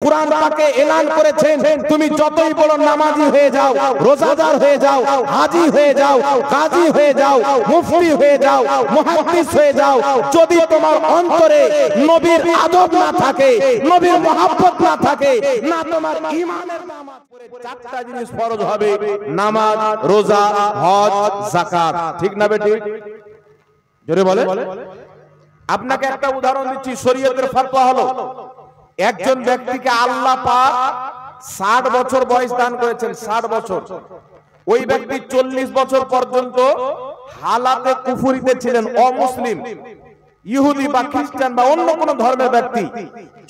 কুরআন পাকে এলান করেছেন তুমি যতই বড় নামাজি হয়ে যাও, রোজাদার হয়ে যাও, হাজী হয়ে যাও, কাজী হয়ে যাও, মুফতি হয়ে যাও, মুহাদ্দিস হয়ে যাও, যদি তোমার অন্তরে নবীর আদব না থাকে, নবীর মহব্বত না থাকে, না তোমার ঈমানের নামাজ পড়ে চারটা জিনিস ফরজ হবে, নামাজ, রোজা, হজ, যাকাত। ঠিক না বেটি? জোরে বলে। আপনাকে একটা উদাহরণ দিচ্ছি, শরীয়তের ফতোয়া হলো একজন ব্যক্তিকে আল্লাহ পাক 60 বছর বয়স দান করেছেন, 60 বছর। ওই ব্যক্তি 40 বছর পর্যন্ত হালাতে কুফরিতে ছিলেন, অমুসলিম, ইহুদি বা খ্রিস্টান বা অন্য কোন ধর্মের ব্যক্তি।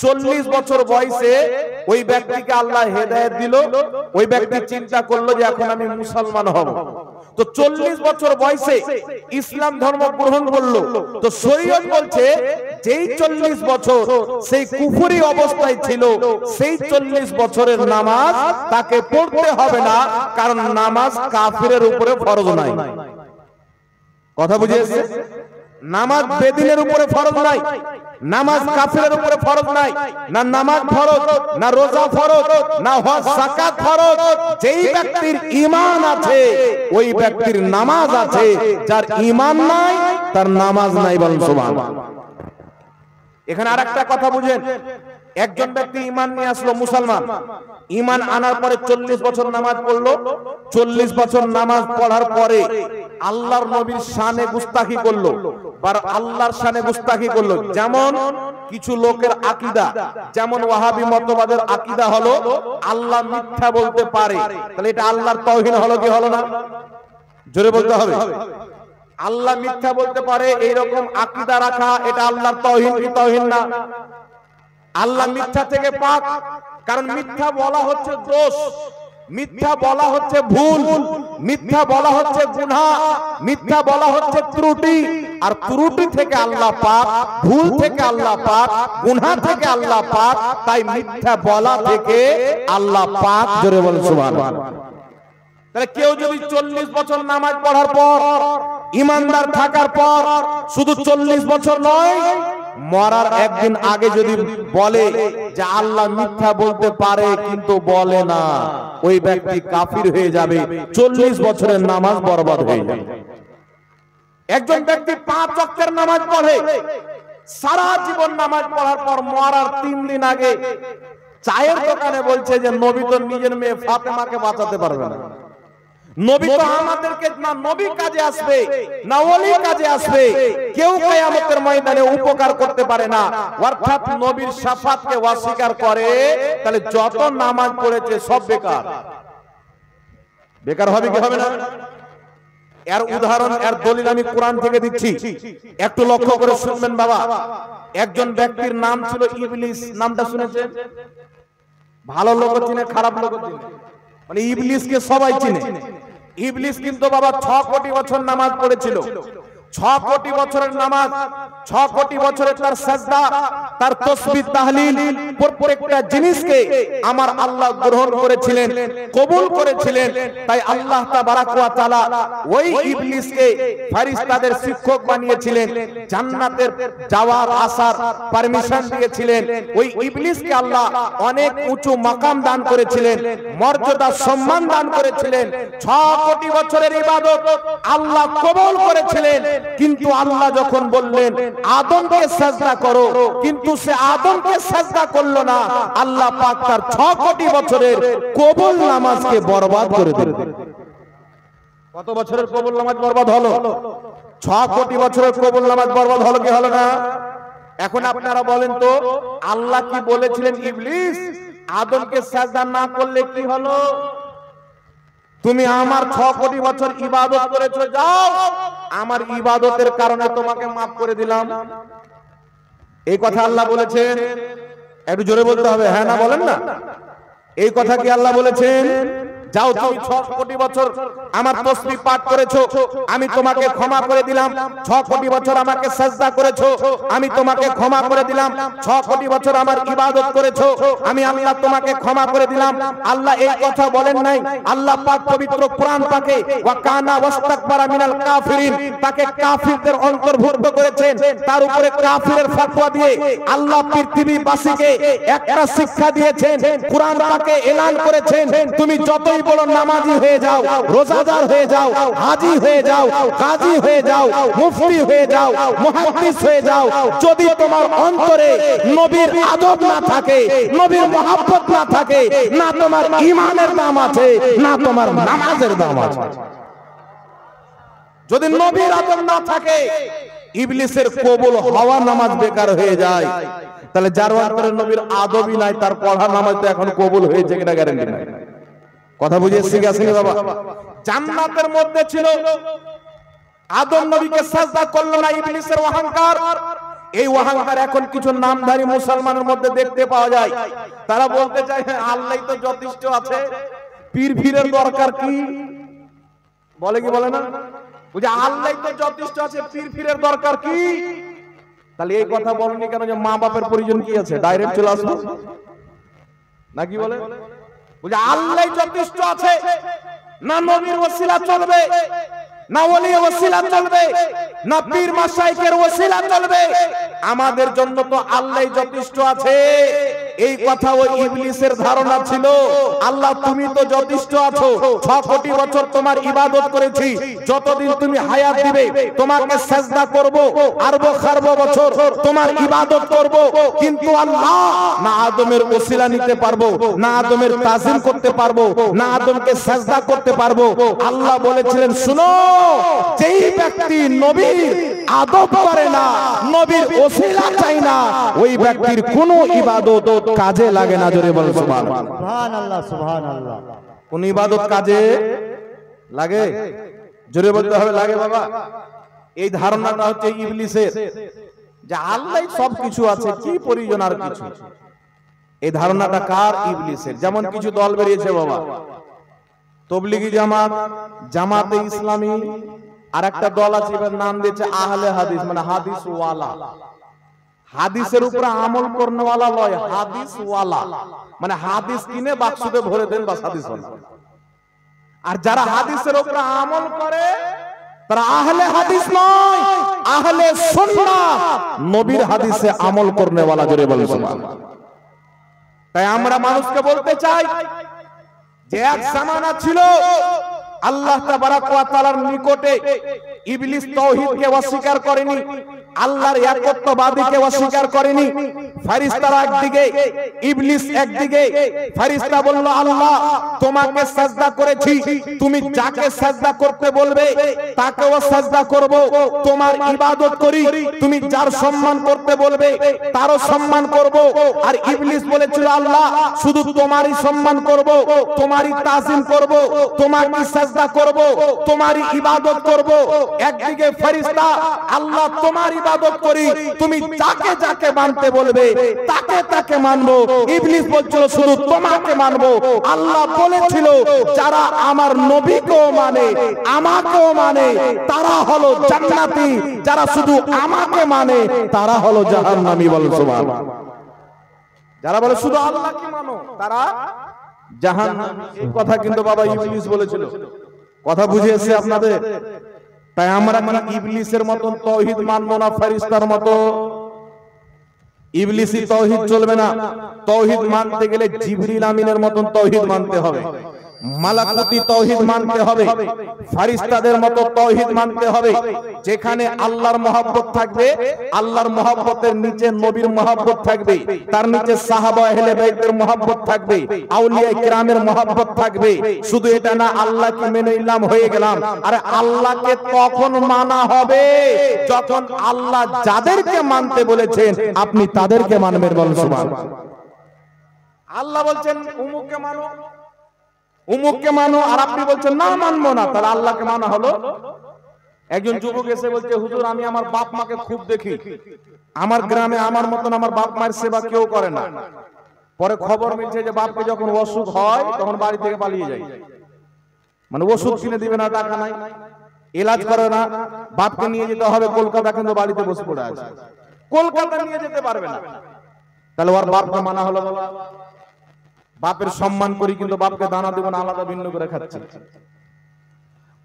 40 বছর বয়সে ওই ব্যক্তিকে আল্লাহ হেদায়েত দিল। ওই ব্যক্তি চিন্তা করলো যে এখন আমি মুসলমান হব। তো 40 বছর বয়সে ইসলাম ধর্ম গ্রহণ করলো। তো শরীয়ত বলছে যেই 40 বছর সেই কুফরি অবস্থায় ছিল, সেই 40 বছরের নামাজ তাকে পড়তে হবে না, কারণ নামাজ কাফিরের উপরে ফরজ নাই। কথা বুঝিয়েছে? নামাজ বেদিনের উপরে ফরজ নাই, নামাজ কাফিরের উপরে ফরজ নাই, না নামাজ ফরজ, না রোজা ফরজ, না হজ যাকাত ফরজ। যেই ব্যক্তির ঈমান আছে ওই ব্যক্তির নামাজ আছে, যার ঈমান নাই তার নামাজ নাই। বলেন সুবহানাল্লাহ। এখানে আরেকটা কথা বুঝেন, একজন ব্যক্তি ঈমান নিয়ে আসলো, মুসলমান, ঈমান আনার পরে 40 বছর নামাজ পড়লো। 40 বছর নামাজ পড়ার পরে আল্লাহর নবীর শানে গুস্তাখি করলো, বা আল্লাহর শানে গুস্তাখি করলো। যেমন কিছু লোকের আকীদা, যেমন ওয়াহাবী মতবাদের আকীদা হলো আল্লাহ মিথ্যা বলতে পারে, তাহলে এটা আল্লাহর তাওহীন হলো কি হলো না? জোরে বলতে হবে। আল্লাহ মিথ্যা বলতে পারে এইরকম আকীদা রাখা, এটা আল্লাহর তাওহীন কি তাওহীন না? আল্লাহ মিথ্যা থেকে পাক, কারণ মিথ্যা বলা হচ্ছে দোষ, মিথ্যা বলা হচ্ছে ভুল, মিথ্যা বলা হচ্ছে গুনাহ, মিথ্যা বলা হচ্ছে ত্রুটি। আর ত্রুটি থেকে আল্লাহ পাক, ভুল থেকে আল্লাহ পাক, গুনাহ থেকে আল্লাহ পাক, তাই মিথ্যা বলা থেকে আল্লাহ পাক। জোরে বলেন সুবহানাল্লাহ। তাহলে কেউ যদি 40 বছর নামাজ পড়ার পর, ইমানদার থাকার পর, শুধু 40 বছর নয়, মরার একদিন আগে যদি বলে যে আল্লাহ মিথ্যা বলতে পারে কিন্তু বলে না, ওই ব্যক্তি কাফির হয়ে যাবে, 40 বছরের নামাজ বরবাদ হয়ে যাবে। একজন ব্যক্তি 5 ওয়াক্তের নামাজ পড়ে, সারা জীবন নামাজ পড়ার পর মরার 3 দিন আগে চায়ের দোকানে বলছে যে নবী তো নিজের মেয়ে ফাতেমাকে বাঁচাতে পারবে না, নবী তো আমাদেরকে না নবী কাজে আসবে না ওলি কাজে আসবে, কেউ কিয়ামতের ময়দানে উপকার করতে পারে না, অর্থাৎ নবীর শাফাতকে অস্বীকার করে, তাহলে যত নামাজ পড়েছে সব বেকার। বেকার হবে কি হবে না? এর উদাহরণ, এর দলিল আমি কোরআন থেকে দিচ্ছি, একটু লক্ষ্য করে শুনবেন বাবা। একজন ব্যক্তির নাম ছিল ইবলিস, নামটা শুনেছেন? ভালো লোক চিনে, খারাপ লোক চিনে, মানে ইবলিসকে সবাই চিনে। ইবলিস কিন্তু বাবা 6 কোটি বছর নামাজ পড়েছিল। 6 কোটি বছরের নামাজ, 6 কোটি বছরের তার সাজদা, তার তাসবিহ, তাহলিল, প্রত্যেকটা জিনিসকে আমার আল্লাহ গ্রহণ করেছিলেন, কবুল করেছিলেন। তাই আল্লাহ তাবারাক ওয়া তাআলা ওই ইবলিসকে ফেরেশতাদের শিক্ষক বানিয়েছিলেন, জান্নাতের যাওয়ার আসার পারমিশন দিয়েছিলেন। ওই ইবলিসকে আল্লাহ অনেক উঁচু মাকাম দান করেছিলেন, মর্যাদা সম্মান দান করেছিলেন। 6 কোটি বছরের ইবাদত আল্লাহ কবুল করেছিলেন। কিন্তু আল্লাহ যখন বললেন আদমকে সাজদা করো, কিন্তু সে আদমকে সাজদা করলো না, আল্লাহ পাক তার 6 কোটি বছরের কবুল নামাজকে বরবাদ করে দিলেন। কত বছরের কবুল নামাজ বরবাদ হলো? 6 কোটি বছরের কবুল নামাজ বরবাদ হলো কি হলো না? এখন আপনারা বলেন তো, আল্লাহ কি বলেছিলেন ইবলিস আদমকে সাজদা না করলে কি হলো? তুমি আমার 6 কোটি বছর ইবাদত করেছো, যাও আমার ইবাদতের কারণে তোমাকে মাফ করে দিলাম। এই কথা আল্লাহ বলেছেন? একটু জোরে বলতে হবে, হ্যাঁ না বলেন না? এই কথা কি আল্লাহ বলেছেন? যাও তুমি 6 কোটি বছর আমার তাসবিহ পাঠ করেছো, আমি তোমাকে ক্ষমা করে দিলাম। 6 কোটি বছর আমাকে সিজদা করেছো, আমি তোমাকে ক্ষমা করে দিলাম। 6 কোটি বছর আমার ইবাদত করেছো, আমি আল্লাহ তোমাকে ক্ষমা করে দিলাম। আল্লাহ এই কথা বলেন নাই? আল্লাহ পাক পবিত্র কোরআন পাকে ওয়া কানা ওয়াস্তাকবারা মিনাল কাফিরিন, তাকে কাফিরদের অন্তর্ভুক্ত করেছেন। তার উপরে কাফিরের ফতোয়া দিয়ে আল্লাহ পৃথিবীবাসীকে একটা শিক্ষা দিয়েছেন। কোরআন পাকে এলান করেছেন, তুমি যতই বড় নামাজি হয়ে যাও, রোজাদার হয়ে যাও, হাজী হয়ে যাও, কাজী হয়ে যাও, মুফতি হয়ে যাও, মুহাদ্দিস হয়ে যাও, যদি তোমার অন্তরে নবীর আদব না থাকে, নবীর মহব্বত না থাকে, না তোমার ঈমানের দাম আছে, না তোমার নামাজের দাম আছে। যদি নবীর আদব না থাকে, ইবলিসের কবুল হওয়া নামাজ বেকার হয়ে যায়। তাহলে যার অন্তরে নবীর আদবই নাই, তার পড়া নামাজ তো এখন কবুল হয়েছে কিনা গ্যারান্টি নাই। কথা বুঝে শিখেছেন বাবা? জান্নাতের মধ্যে ছিল, আদম নবীকে সাজদা করলো না, ইবলিসের অহংকার। এই অহংকার এখন কিছু নামধারী মুসলমানের মধ্যে দেখতে পাওয়া যায়। তারা বলতে চায় আল্লাহই তো যথেষ্ট আছে, পীর ফিরের দরকার কি? বলে কি বলে না? বুঝে আল্লাহই তো যথেষ্ট আছে, পীর ফিরের দরকার কি? তাহলে এই কথা বলেনি কেন যে মা বাপের প্রয়োজন কি আছে, ডাইরেক্ট চলে আসবো নাকি? বলে বুঝে আল্লাহই যথেষ্ট আছে, না নবীর ওসিলা চলবে, না ওলি ওসিলা চলবে, না পীর মাশায়েখের ওসিলা চলবে, আমাদের জন্য তো আল্লাহই যথেষ্ট আছে। এই কথা ওই ইবলিসের ধারণা ছিল। আল্লাহ তুমি তো যথেষ্ট আছো, 6 কোটি বছর তোমার ইবাদত করেছি, যতদিন তুমি হায়াত দিবে তোমাকে সিজদা করব, আরবো খারবো বছর তোমার ইবাদত করব। কিন্তু আল্লাহ না আদমের ওসিলা নিতে পারবো, না আদমের তাজিম করতে পারবো, না আদমকে সিজদা করতে পারবো। আল্লাহ বলেছিলেন, শুনো, যেই ব্যক্তি নবীর আদব করে না, নবীর ওসিলা চাই না, ওই ব্যক্তির কোনো ইবাদত কাজে লাগে না। জোরে বল সুবহানাল্লাহ, সুবহানাল্লাহ। কোন ইবাদত কাজে লাগে? জোরে বলতে হবে লাগে বাবা। এই ধারণাটা হচ্ছে ইবলিসের, যে আল্লাহই সবকিছু আছে, কি প্রয়োজন আর কিছু। এই ধারণাটা কার? ইবলিসের। যেমন কিছু দল বেরিয়েছে বাবা, তবলিগি জামাত, জামাতে ইসলামী, আর একটা দল আছে, এর নাম দিয়েছে আহলে হাদিস, মানে হাদিস ওয়ালা। হাদিসের উপরে আমল করনেওয়ালা লয়, হাদিস ওয়ালা, মানে হাদিস কিনে বাক্সতে ভরে দেন বাস হাদিস ওয়ালা। আর যারা হাদিসের উপরে আমল করে তারা আহলে হাদিস নয়, আহলে সুন্নাহ, নবীর হাদিসে আমল করনেওয়ালা। জোরে বলেন সুবহানাল্লাহ। তাই আমরা মানুষকে বলতে চাই যে এক জামানা ছিল আল্লাহ তাবারাক ওয়া তাআলার নিকটে ইবলিস তাওহীদকে অস্বীকার করেনি, আল্লাহর একত্ববাদীকে অস্বীকার করেনি। ফেরেশতারা একদিকে, ইবলিস একদিকে। ফেরেশতা বলল, আল্লাহ তোমাকে সিজদা করেছি, তুমি যাকে সিজদা করতে বলবে তাকেও সিজদা করব, তোমার ইবাদত করি, তুমি যার সম্মান করতে বলবে তারও সম্মান করব। আর ইবলিস বলেছিল, আল্লাহ শুধু তোমারই সম্মান করব, তোমারই তাজিম করব, তোমারই সিজদা করব, তোমারই ইবাদত করব। একদিকে ফেরেশতা, আল্লাহ তোমার ইবাদত করি, তুমি যাকে যাকে মানতে বলবে তাকে তাকে মানবো। ইবলিস বলছিল শুধু তোমাকে মানবো। আল্লাহ বলেছিল, যারা আমার নবীকেও মানে, আমাকেও মানে, তারা হলো জান্নাতি, যারা শুধু আমাকে মানে তারা হলো জাহান্নামী। বলেন সুবহানাল্লাহ। যারা বলে শুধু আল্লাহকে মানো তারা জাহান্নামী। এই কথা কিন্তু বাবা ইবলিস বলেছিল। কথা বুঝিয়েছে আপনাদের? তাই আমরা কি ইবলিসের মতন তাওহীদ মানবো না ফেরেশতার মতো? ইবলিসি তাওহীদ চলবে না। তাওহীদ মানতে গেলে জিবরিল আমিনের মতন তাওহীদ মানতে হবে, মালাকুতি তাওহীদ মানতে হবে, ফেরেশতাদের মতো তাওহীদ মানতে হবে। যেখানে আল্লাহর মহব্বত থাকবে, আল্লাহর মহব্বতের নিচে নবীর মহব্বত থাকবে, তার নিচে সাহাবা আহলে বাইতের মহব্বত থাকবে, আউলিয়া কিরামের মহব্বত থাকবে। শুধু এটা না আল্লাহকে মেনে নিলাম হয়ে গেলাম। আরে আল্লাহকে তখন মানা হবে যখন আল্লাহ যাদেরকে মানতে বলেছেন আপনি তাদেরকে মানবেন। বলেন সুবহানাল্লাহ। আল্লাহ বলছেন উমুককে মানো, উমুককে মানো, আর আপনি বলছেন না মানবো না, তাহলে আল্লাহকে মানা হলো? একজন যুবক এসে বলছে, হুজুর আমি আমার বাপ মাকে খুব দেখি, আমার গ্রামে আমার মতন আমার বাপ মায়ের সেবা কেউ করে না। পরে খবর মিলছে যে বাপকে যখন অসুখ হয় তখন বাড়ি থেকে পালিয়ে যায়। মানে ওষুধ কিনে দিবে না, টাকা নাই, ইলাজ করে না, বাপকে নিয়ে যেতে হবে কলকাতা, কিন্তু বাড়িতে বসে পড়ে আছে, কলকাতা নিয়ে যেতে পারবে না। তাহলে ওর বাপকে মানা হলো বাবা, বাপের সম্মান করি কিন্তু বাপকে দানা দেব না, আলাদা ভিন্ন করে খাচ্ছি।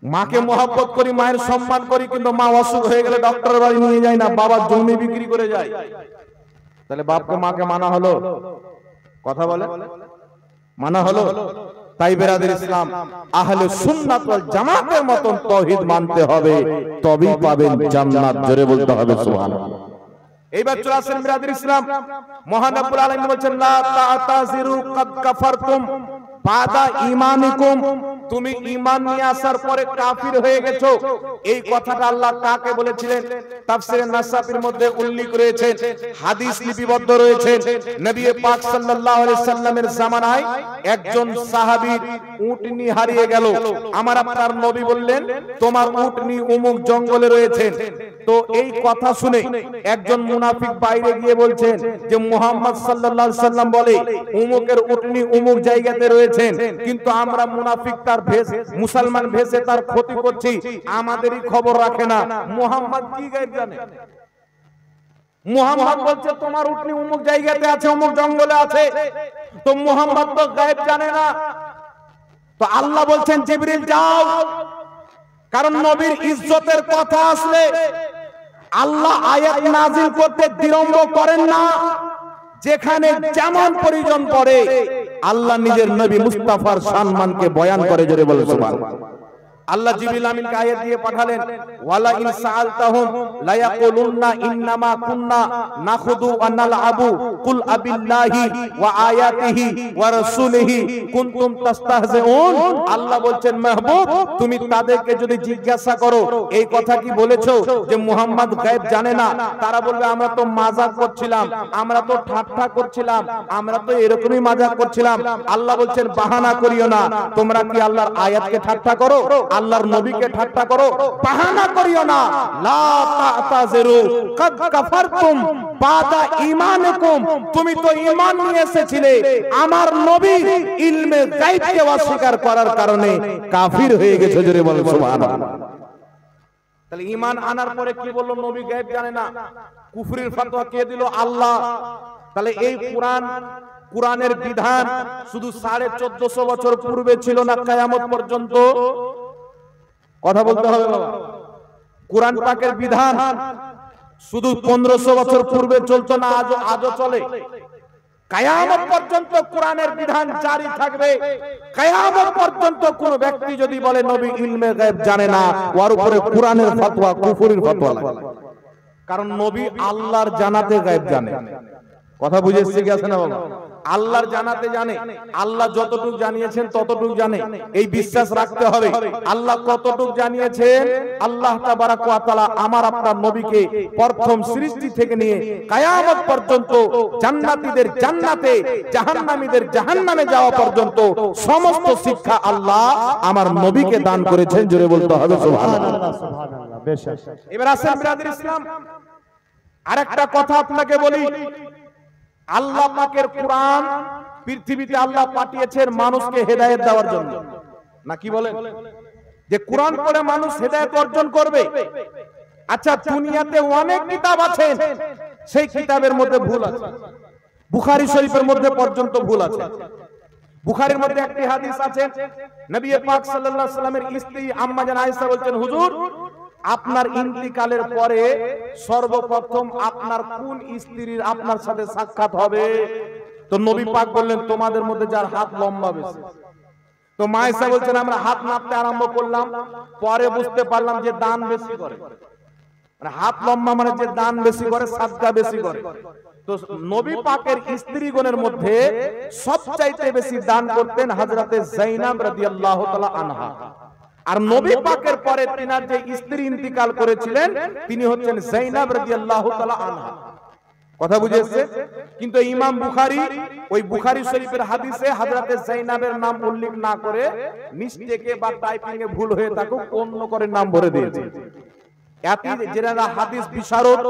মাকে মহব্বত করি, মায়ের সম্মান করি, কিন্তু মা অসুখ হয়ে গেলে ডক্টরের বাড়ি নিয়ে যায় না, বাবার জমি বিক্রি করে যায়। তাহলে বাপকে মাকে মানা হলো? কথা বলে মানা হলো? তাই বেরাদের ইসলাম, আহলে সুন্নাত ওয়াল জামাতের মতন তাওহীদ মানতে হবে, তবেই পাবেন জান্নাত। জোরে বলতে হবে সুবহানাল্লাহ। এইবার চলে আসেন বেরাদের ইসলাম, মহান রব্বুল আলামিন বলেন লা তা'তাযিরু কাদ কাফারতুম বাদা ঈমানিকুম, তুমি ঈমান নিয়ে আসার পরে কাফির হয়ে গেছো। এই কথাটা আল্লাহ কাকে বলেছিলেন? তাফসীরে নাসাফির মধ্যে উল্লেখ রয়েছে, হাদিস লিপিবদ্ধ রয়েছে। নবী পাক সাল্লাল্লাহু আলাইহি সাল্লামের জামানায় একজন সাহাবীর উটনি হারিয়ে গেল। আমার আপনার নবী বললেন, তোমার উটনি অমুক জঙ্গলে রয়েছে। তো এই কথা শুনে একজন মুনাফিক বাইরে গিয়ে বলছেন যে মুহাম্মদ সাল্লাল্লাহু আলাইহি সাল্লাম বলে অমুকের উটনি অমুক জায়গাতে রয়েছে, কিন্তু আমরা মুনাফিক তার ভেষ মুসলমান ভেষে তার ক্ষতি করছি, আমাদেরই খবর রাখে না। মুহাম্মদ কি গায়েব জানে? মুহাম্মদ বলছে তোমার উটনি অমুক জায়গাতে আছে, অমুক জঙ্গলে আছে, তো মুহাম্মদ তো গায়েব জানে না। তো আল্লাহ বলছেন জিবরিল যাও, কারণ নবীর ইজ্জতের কথা আসলে আল্লাহ আয়াত নাযিল করতে বিলম্ব করেন না। যেখানে যেমন প্রয়োজন পড়ে আল্লাহ নিজের নবী মুস্তাফার সম্মানকে বয়ান করে। জোরে বলে সুবহানাল্লাহ। আল্লাহ জিবরিল আমিনকে আয়াত দিয়ে পাঠালেন, ওয়ালা ইন সাআলতাহুম লা ইয়াকুলুন্না ইন্নামা কুন্না নাখুদু ওয়া নালআবু কুল আবিল্লাহি ওয়া আয়াতিহি ওয়া রাসূলিহি কুনতুম তাস্তাহজিউন। আল্লাহ বলছেন মাহবুব, তুমি তাদেরকে যদি জিজ্ঞাসা করো এই কথা কি বলেছো যে মুহাম্মদ গায়েব জানে না, তারা বলবে আমরা তো মাজাক করছিলাম, আমরা তো ঠাট্টা করছিলাম, আমরা তো এরকমই মাজাক করছিলাম। আল্লাহ বলছেন বাহানা করিও না, তোমরা কি আল্লাহর আয়াতকে ঠাট্টা করো, আল্লাহর নবীকে ঠাট্টা করো, বাহানা করিও না। লা তা'তাযিরু কাদ কাফারতুম বাদা ঈমানিকুম, তুমি তো ঈমান নিয়ে এসেছিলে, আমার নবী ইলমে গায়বকে অস্বীকার করার কারণে কাফির হয়ে গেছে। জোরে বলেন সুবহানাল্লাহ। তাহলে ঈমান আনার পরে কি বললো? নবী গায়ব জানে না। কুফরির ফতোয়া কে দিল? আল্লাহ। তাহলে এই কোরআনের বিধান শুধু 1450 বছর পূর্বে ছিল না, কিয়ামত পর্যন্ত? কথা বলতে হবে বাবা। কোরআন পাকের বিধান শুধু 1500 বছর পূর্বে চলতো না, আজও চলে। কিয়ামত পর্যন্ত কোরআনের বিধান জারি থাকবে। কিয়ামত পর্যন্ত কোন ব্যক্তি যদি বলে নবী ইলমে গায়ব জানে না, ওর উপরে কোরআনের ফতোয়া কুফরির ফতোয়া লাগে। কারণ নবী আল্লাহর জানাতে গায়ব জানে। কথা বুঝে গেছে না বাবা? আল্লাহর জানাতে জানে, আল্লাহ যতটুকু জানিয়েছেন ততটুকু জানে, এই বিশ্বাস রাখতে হবে। আল্লাহ কতটুকু জানিয়েছেন, আল্লাহ তাবারাক ওয়া তাআলা আমার আপনার নবীকে প্রথম সৃষ্টি থেকে নিয়ে কিয়ামত পর্যন্ত জান্নাতীদের জান্নাতে, জাহান্নামীদের জাহান্নামে যাওয়া পর্যন্ত সমস্ত শিক্ষা আল্লাহ আমার নবীকে দান করেছেন। জোরে বলতে হবে সুবহানাল্লাহ। সুবহানাল্লাহ। বেশ। এবার আসেন বিরাদর ইসলাম, আরেকটা কথা আপনাকে বলি। আল্লাহ পাকের কোরআন পৃথিবীতে আল্লাহ পাঠিয়েছেন মানুষকে হেদায়েত দেওয়ার জন্য, না কি বলেন? যে কোরআন পড়ে মানুষ হেদায়েত অর্জন করবে। আচ্ছা, দুনিয়াতে অনেক কিতাব আছে, সেই কিতাবের মধ্যে ভুল আছে। বুখারী শরীফের মধ্যে পর্যন্ত ভুল আছে। বুখারীর মধ্যে একটি হাদিস আছে, নবী পাক সাল্লাল্লাহু আলাইহি সাল্লামের স্ত্রী আম্মা জান আয়েশা বলছেন, হুজুর আপনার ইন্তিকালের পরে সর্বপ্রথম আপনার কোন স্ত্রীর আপনার সাথে সাক্ষাৎ হবে? তো নবী পাক বললেন, তোমাদের মধ্যে যার হাত লম্বা বেশি। তো মা আয়েশা বলছেন, আমরা হাত নাপতে আরম্ভ করলাম, পরে বুঝতে পারলাম যে দান বেশি করে। মানে হাত লম্বা মানে যে দান বেশি করে, সাদকা বেশি করে। তো নবী পাকের স্ত্রীগণের মধ্যে সবচাইতে বেশি দান করতেন হযরতে যায়েনব রাদিয়াল্লাহু তাআলা আনহা। আর নবী পাকের পরে তিনার যে স্ত্রী ইন্তিকাল করেছিলেন তিনি হচ্ছেন যায়েনব রাদিয়াল্লাহু তাআলা আনহা। কথা বুঝেছে? কিন্তু ইমাম বুখারী ওই বুখারী শরীফের হাদিসে হযরতে যায়েনবের নাম উল্লেখ না করে মিস্টেকে বা টাইপিং এ ভুল হয়ে থাকুক অন্য করে নাম ভরে দিয়েছে। এত যারা হাদিস বিশারদ,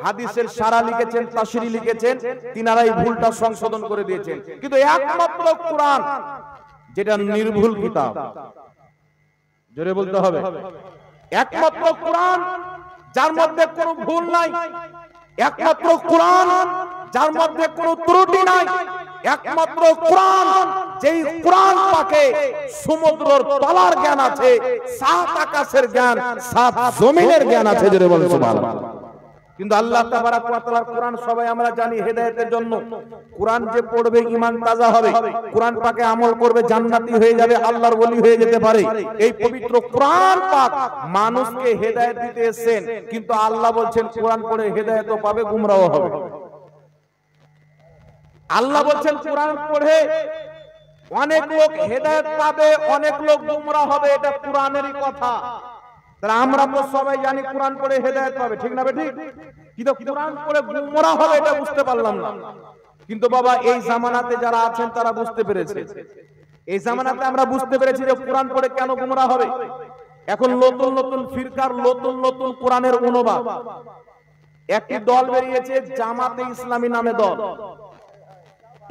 হাদিসের সারা লিখেছেন, তাশরী লিখেছেন, তিনারা এই ভুলটা সংশোধন করে দিয়েছেন। কিন্তু একমাত্র কোরআন যেটা নির্ভুল কিতাব, জোরে বলতে হবে। একমাত্র কোরআন যার মধ্যে কোনো ভুল নাই, একমাত্র কোরআন যার মধ্যে কোনো ত্রুটি নাই, একমাত্র কোরআন যেই কোরআন পাকে সমুদ্রের তলার জ্ঞান আছে, সাত আকাশের জ্ঞান, সাত জমিনের জ্ঞান আছে। জোরে বলেন সুবহানাল্লাহ। কিন্তু আল্লাহ তাবারাক ওয়া তাআলার কোরআন সবাই আমরা জানি হেদায়েতের জন্য। কোরআন যে পড়বে ঈমান তাজা হবে, কোরআন পাকে আমল করবে জান্নাতি হয়ে যাবে, আল্লাহর ওলি হয়ে যেতে পারে। এই পবিত্র কোরআন পাক মানুষকে হেদায়েত দিতে এসেছেন, কিন্তু আল্লাহ বলছেন কোরআন পড়ে হেদায়েতও পাবে, গুমরাহও হবে। আল্লাহ বলছেন কোরআন পড়ে অনেক লোক হেদায়েত পাবে, অনেক লোক গুমরাহ হবে। এটা কোরআনেরই কথা। তাহলে আমরা তো সবাই জানি কোরআন পড়ে হেদায়েত পাবে, ঠিক না ঠিক? কিন্তু কোরআন পড়ে গুমরাহ হবে এটা বুঝতে পারলাম না। কিন্তু বাবা এই জামানাতে যারা আছেন তারা বুঝতে পেরেছে। এই জামানাতে আমরা বুঝতে পেরেছি যে কোরআন পড়ে কেন গুমরাহ হবে। এখন নতুন নতুন ফিরকার নতুন নতুন কোরআনের অনুবাদ। একটি দল বেরিয়েছে জামাতে ইসলামী নামে দল।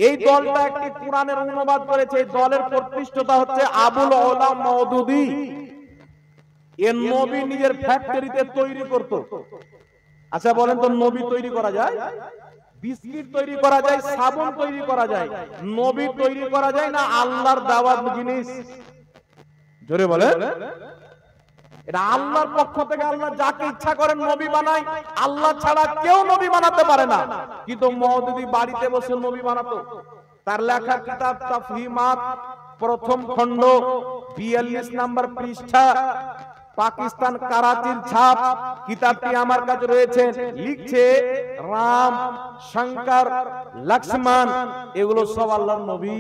এই দলটা একটি কোরআনের অনুবাদ করেছে। এই দলের প্রতিষ্ঠাতা হচ্ছে আবুল ওলা মওদুদী। এর নবী নিজের ফ্যাক্টরিতে তৈরি করত। আচ্ছা বলেন তো, নবী তৈরি করা যায়? বিস্কিট তৈরি করা যায়, সাবুন তৈরি করা যায়, নবী তৈরি করা যায় না? আল্লাহর দাওয়াত জিনিস। জোরে বলেন। এটা আল্লাহর পক্ষ থেকে আল্লাহ যাকে ইচ্ছা করেন নবী বানায়। আল্লাহ ছাড়া কেউ নবী বানাতে পারে না। কিন্তু মওদুদী বাড়িতে বসে নবী বানাতো। তার লেখা কিতাব তাফহিমাত প্রথম খণ্ড 42 নম্বর পৃষ্ঠা, পাকিস্তান কারাচির ছাপ। কিতাবটি আমার কাছে রয়েছে। লিখছে রাম, শঙ্কর, লক্ষ্মণ, এগুলো সব আল্লাহর নবী।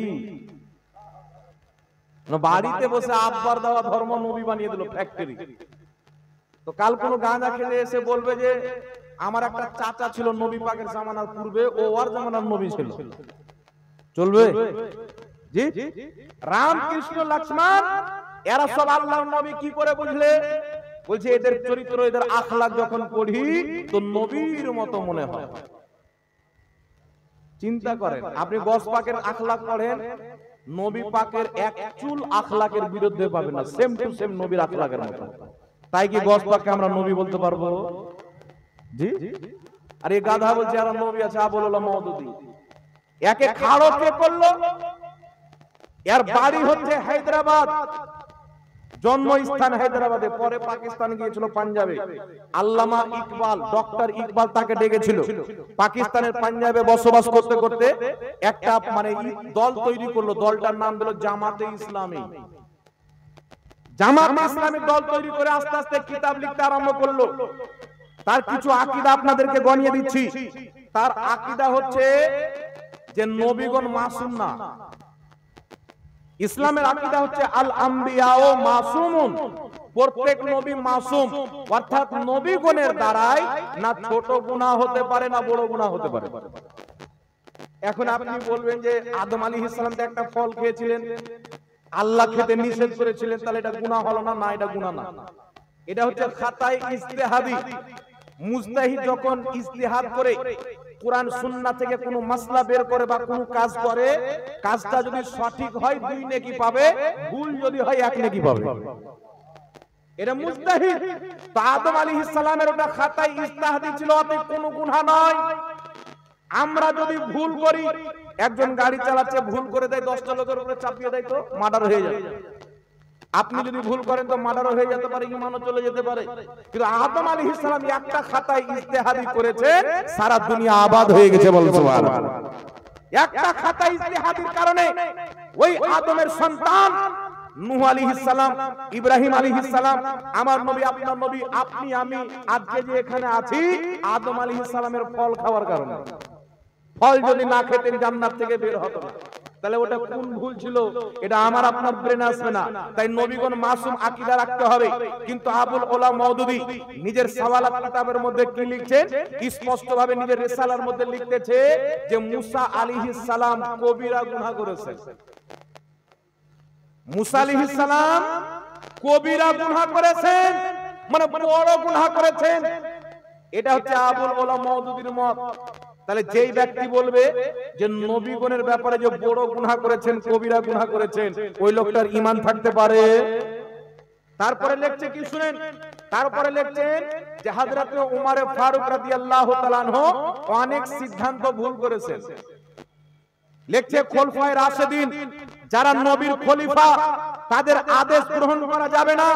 বাড়িতে বসে আব্বার দেওয়া ধর্ম নবী বানিয়ে দিল ফ্যাক্টরি। তো কাল কোন গাঁজা খেলে এসে বলবে যে আমার একটা চাচা ছিল নবী পাকের জামানার পূর্বে, ও ওর জামানার নবী ছিল, চলবে? জি, রাম, কৃষ্ণ, লক্ষ্মণ এরা সব আল্লাহর নবী। কি করে বুঝলে? বলছে এদের চরিত্র, এদের আখলাক যখন পড়ি তো নবীর মতো মনে হয়। চিন্তা করেন, আপনি গস পাকের আখলাক পড়েন, নবী পাকের এক চুল আখলাকের বিরুদ্ধে পাবেন না, সেম টু সেম নবীর আখলাকের মতো। তাই কি গস পাককে আমরা নবী বলতে পারবো? জি। আর এই গাধা বলছে আর নবী আছে, আবুল ওলা মওদুদী। একে খাড়ো কে করলো? এর বাড়ি হচ্ছে হায়দ্রাবাদ, জন্মস্থান হায়দ্রাবাদে, পরে পাকিস্তান গিয়েছিল পাঞ্জাবে। আল্লামা ইকবাল, ডক্টর ইকবাল তাকে ডেকেছিল। পাকিস্তানের পাঞ্জাবে বসবাস করতে করতে একটা দল তৈরি করলো। দলটার নাম দিল জামাতে ইসলামী। জামাতে ইসলামী দল তৈরি করে আস্তে আস্তে কিতাব লিখতে আরম্ভ করলো। তার কিছু আকীদা আপনাদেরকে গনিয়ে দিচ্ছি। তার আকীদা হচ্ছে যে নবীগণ মাসুম না। ইসলামের আকীদা হচ্ছে আল আম্বিয়াও মাসুমুন, প্রত্যেক নবী মাসুম, অর্থাৎ নবীগণের দ্বারাই না ছোট গুনাহ হতে পারে না বড় গুনাহ হতে পারে। এখন আপনি বলবেন যে আদম আলাইহিস সালাম তো একটা ফল খেয়েছিলেন, আল্লাহ খেতে নিষেধ করেছিলেন, তাহলে এটা গুনাহ হলো না? না, এটা গুনাহ না। এটা হচ্ছে খাতায়ে ইজতিহাদি। মুজতাহিদ যখন ইজতিহাদ করে কোরআন সুন্নাহ থেকে কোনো মাসলা বের করে বা কোনো কাজ করে, কাজটা যদি সঠিক হয় 2 নেকি পাবে, ভুল যদি হয় 1 নেকি পাবে। এটা মুজতাহিদ। তো আদম আলাইহিস সালামের ওটা খাতায়ে ইজতিহাদি ছিল, অত কোনো গুনাহ নয়। আমরা যদি ভুল করি, একজন গাড়ি চালাচ্ছে ভুল করে দেয়, 10টা লোকের উপরে চাপিয়ে দেয়, তো মার্ডার হয়ে যায়। আপনি যদি ভুল করেন তো মার্ডার হয়ে যেতে পারে, ঈমানও চলে যেতে পারে। কিন্তু আদম আলাইহিস সালাম একটা খাতায় ইজতিহাদি করেছে, সারা দুনিয়া আবাদ হয়ে গেছে, বলেন সুবহানাল্লাহ। একটা খাতায় ইজতিহাদির কারণে ওই আদমের সন্তান নূহ আলাইহিস সালাম, ইব্রাহিম আলাইহিস সালাম, আমার নবী, আপনার নবী, আপনি আমি আজকে যে এখানে আছি, আদম আলাইহিস সালামের ফল খাওয়ার কারণে। ফল যদি না খেতেন জান্নাত থেকে বের হতো না। তাহলে ওটা কোন ভুল ছিল? এটা আমার আপনার ব্রেন আসবে না। তাই নবীগণ মাসুম আকীদা রাখতে হবে। কিন্তু আবুল ওলা মওদুদী নিজের সাওয়ালাত কিতাবের মধ্যে কি লিখছেন? স্পষ্ট ভাবে নিজের রিসালার মধ্যে লিখতেছে যে মুসা আলাইহিস সালাম কবিরা গুনাহ করেছেন। মুসা আলাইহিস সালাম কবিরা গুনাহ করেছেন, মানে বড় গুনাহ করেছেন। এটা হচ্ছে আবুল ওলা মওদুদীর মত। তাহলে যেই ব্যক্তি বলবে যে নবীগণের ব্যাপারে যে বড় গুনাহ করেছেন, কবিরা গুনাহ করেছেন, ওই লোকটার ঈমান থাকতে পারে? তারপরে লিখছে কি শুনেন, তারপরে লিখছেন যে হযরত উমর ফারুক রাদিয়াল্লাহু তাআলা আনহু অনেক সিদ্ধান্ত ভুল করেছেন। লিখছে খোলাফায়ে রাশিদিন যারা নবীর খলিফা তাদের আদেশ গ্রহণ করা যাবে না,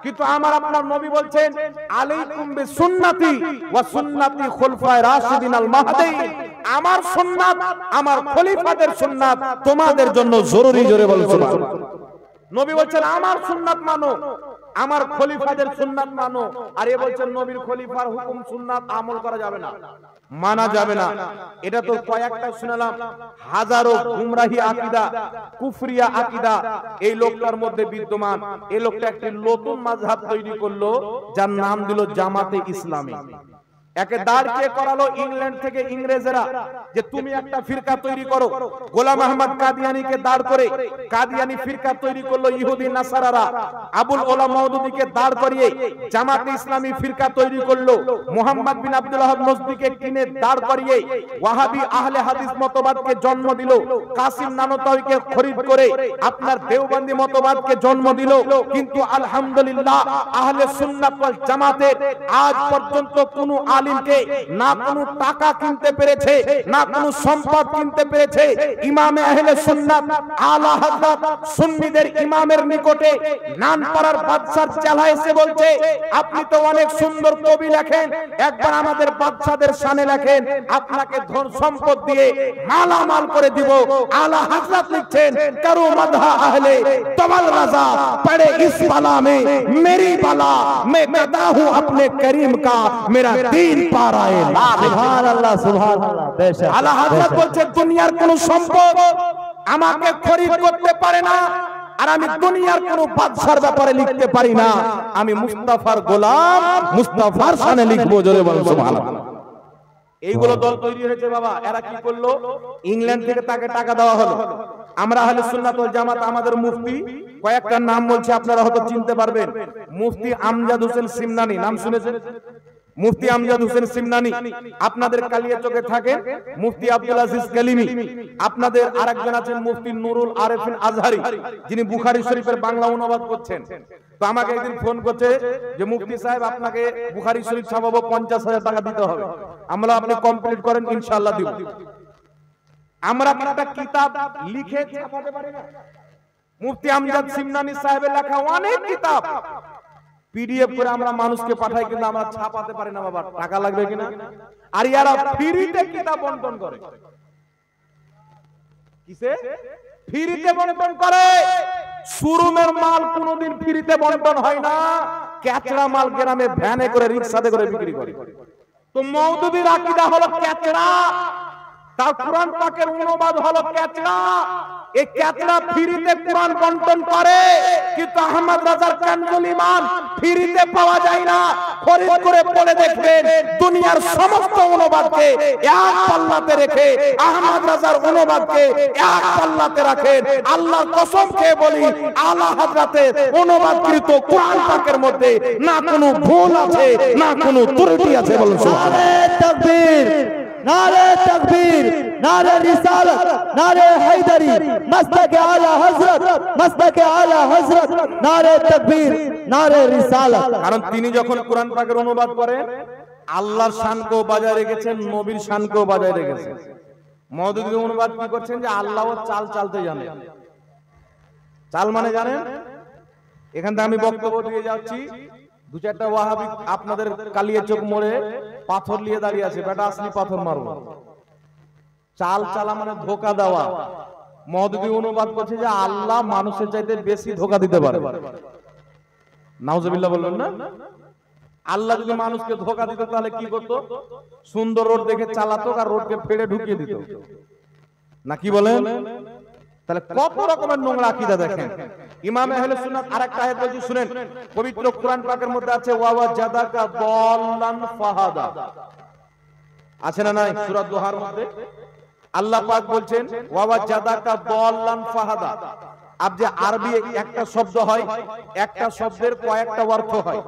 কিন্তু আমার আপনার নবী বলছেন আলাইকুম বিসুন্নতি ওয়া সুন্নতি খোলাফায়ে রাশিদিন আল মাহদিয়িন, আমার সুন্নাত আমার খলিফাদের সুন্নাত তোমাদের জন্য জরুরি। জোরে বলুন সুবহানাল্লাহ। নবী বলছেন আমার সুন্নাত মানো, আমার খলিফাদের সুন্নাত মানো, আর এ বলছেন নবীর খলিফার হুকুম সুন্নাত আমল করা যাবে না, মানা যাবে না। এটা তো কয়েকটা শুনলাম, হাজারো গুমরাহি আকীদা কুফরিয়া আকীদা এই লোকটার মধ্যে বিদ্যমান। এই লোকটা একটি নতুন মাযহাব তৈরি করলো যার নাম দিল জামাতে ইসলামী। একে দাঁড় কে করালো ইংল্যান্ড থেকে ইংরেজরা যে তুমি একটা ফিরকা তৈরি করো। গোলাম আহমদ কাদিয়ানীকে দাঁড় করে কাদিয়ানী ফিরকা তৈরি করলো ইহুদি নাসারারা। আবুল ওলা মওদুদীকে দাঁড় করিয়ে জামাতে ইসলামী ফিরকা তৈরি করলো। মুহাম্মদ বিন আব্দুল ওয়াহাব নজদীকে কিনে দাঁড় করিয়ে ওয়াহাবি আহলে হাদিস মতবাদকে জন্ম দিল। কাসিম নানতাউইকে খরিদ করে আপনার দেওবন্দি মতবাদকে জন্ম দিল। কিন্তু আলহামদুলিল্লাহ আহলে সুন্নাত ওয়াল জামাতের আজ পর্যন্ত কোনো আলিমকে না কোনো টাকা কিনতে পেরেছে, না কোনো সম্পদ কিনতে পেরেছে। ইমামে আহলে সুন্নাত আলা হযরত সুন্নিদের ইমামের নিকটে নানপাড়ার বাদশার চেলা এসে বলছে আপনি তো অনেক সুন্দর কবি লেখেন, একবার আমাদের বাদশাদের শানে লেখেন, আপনাকে ধন সম্পদ দিয়ে মালামাল করে দিব। আলা হযরত লিখছেন করো মদহা আহলে তওয়াল রাজা পড়ে ইস বালা মে মেরি বালা मैं गदा हूं अपने करीम का मेरा दीन पा रहा है। सुभान अल्लाह बेशक। आला हযরত বলছে দুনিয়ার কোন সম্পদ আমাকে খরিদ করতে পারে না, আর আমি দুনিয়ার কোন বাদশার ব্যাপারে লিখতে পারি না। আমি মুস্তাফার গোলাম, মুস্তাফার শানে লিখবো। জোরে বলুন সুবহানাল্লাহ। এইগুলো দল তৈরি হয়েছে বাবা। এরা কি করলো, ইংল্যান্ড থেকে তাকে টাকা দেওয়া হলো। আমরা আহলে সুন্নাত ওয়াল জামাত আমাদের মুফতি কয়েকটা নাম বলছি, আপনারা হয়তো চিনতে পারবেন। মুফতি আমজাদ হোসেন সিমনানি, নাম শুনেছেন? মুফতি আমজাদ হোসেন সিমনানি আপনাদের কালিয়াচকে থাকেন। মুফতি আব্দুল আজিজ কালিমি, আপনাদের আরেকজন আছেন মুফতি নুরুল আরেফিন আজহারি, যিনি বুখারী শরীফের বাংলা অনুবাদ করছেন। তো আমাকে একদিন ফোন করছে যে মুফতি সাহেব আপনাকে বুখারী শরীফ ছাপাবো, 50,000 টাকা দিতে হবে। আমরা আপনি কমপ্লিট করেন ইনশাআল্লাহ দিব। আমরা একটা কিতাব লিখে ছাপাতে পারি না। মুফতি আমজাদ সিমনানি সাহেবের লেখা অনেক কিতাব পিডিএফ করে আমরা মানুষকে পাঠাই, কিন্তু আমরা ছাপাতে পারি না বাবা, টাকা লাগবে কিনা। আর ইয়ারা ফ্রিতে কিতাব বন্টন করে। কিসে? ফ্রিতে বন্টন করে। শোরুমের মাল কোনোদিন ফ্রিতে বন্টন হয় না, ক্যাচড়া মাল গ্রামে ভ্যানে করে রিকশাতে করে বিক্রি করে। তো মওদুদির আকীদা হলো ক্যাচড়া, তার কোরআন পাকের অনুবাদ হলো ক্যাচড়া। এই ক্যাচড়া ফ্রিতে কোরআন বন্টন করে, কিন্তু আহমদ রাজার কানজুল ঈমান ফ্রিতে পাওয়া যায় না। খরিদ করে পড়ে দেখবেন দুনিয়ার সমস্ত অনুবাদকে এক পাল্লাতে রেখে আহমদ রাজার অনুবাদকে এক পাল্লাতে রাখেন। আল্লাহর কসম খেয়ে বলি আলা হযরতের অনুবাদকৃত কোরআন পাকের মধ্যে না কোনো ভুল আছে, না কোনো ত্রুটি আছে। বলুন সুবহানাল্লাহ। তাকবীর, नारे तकबीर, नारे रिसालत, नारे हैदरी, मस्तक आला हजरत, मस्तक आला हजरत, नारे तकबीर, नारे रिसालत। কারণ তিনি যখন কোরআন পাকের অনুবাদ করেন আল্লাহর শানকেও বজায় রেখেছেন, নবীর শানকেও বজায় রেখেছেন। মওদুদি অনুবাদ কি করছেন যে আল্লাহ চাল চালতে জানেন। চাল মানে জানেন? এখান থেকে আমি বক্তব্য দিয়ে যাচ্ছি, দু চারটা ওয়াহাবি আপনাদের কালিয়াচক মোড়ে পাথর নিয়ে দাঁড়িয়ে আছে, বেটা আসলি পাথর মারবো। চাল চালা মানে ধোকা দেওয়া। মওদুদি অনুবাদ করছে যে আল্লাহ মানুষের চাইতে বেশি ধোকা দিতে পারে। নাউজুবিল্লাহ বলবেন না? আল্লাহ যদি মানুষকে ধোকা দিত তাহলে কি করতো? সুন্দর রোড দেখে চালাতো আর রোডকে ফেড়ে ঢুকিয়ে দিত না, কি বলেন? তাহলে কত রকমের নোংরা আকীদা দেখেন। ইমাম আহলে সুন্নাত আরেকটা আয়াত বলছি শুনেন, পবিত্র কোরআন পাকের মধ্যে আছে ওয়াওয়াজাদাকা দাল্লান ফাহাদা, আছে না নাই? সূরা দুহার মধ্যে আল্লাহ পাক বলছেন ওয়াওয়াজাদাকা দাল্লান ফাহাদা। আব যে আরবি একটা শব্দ হয়, একটা শব্দের কয়েকটা অর্থ হয়।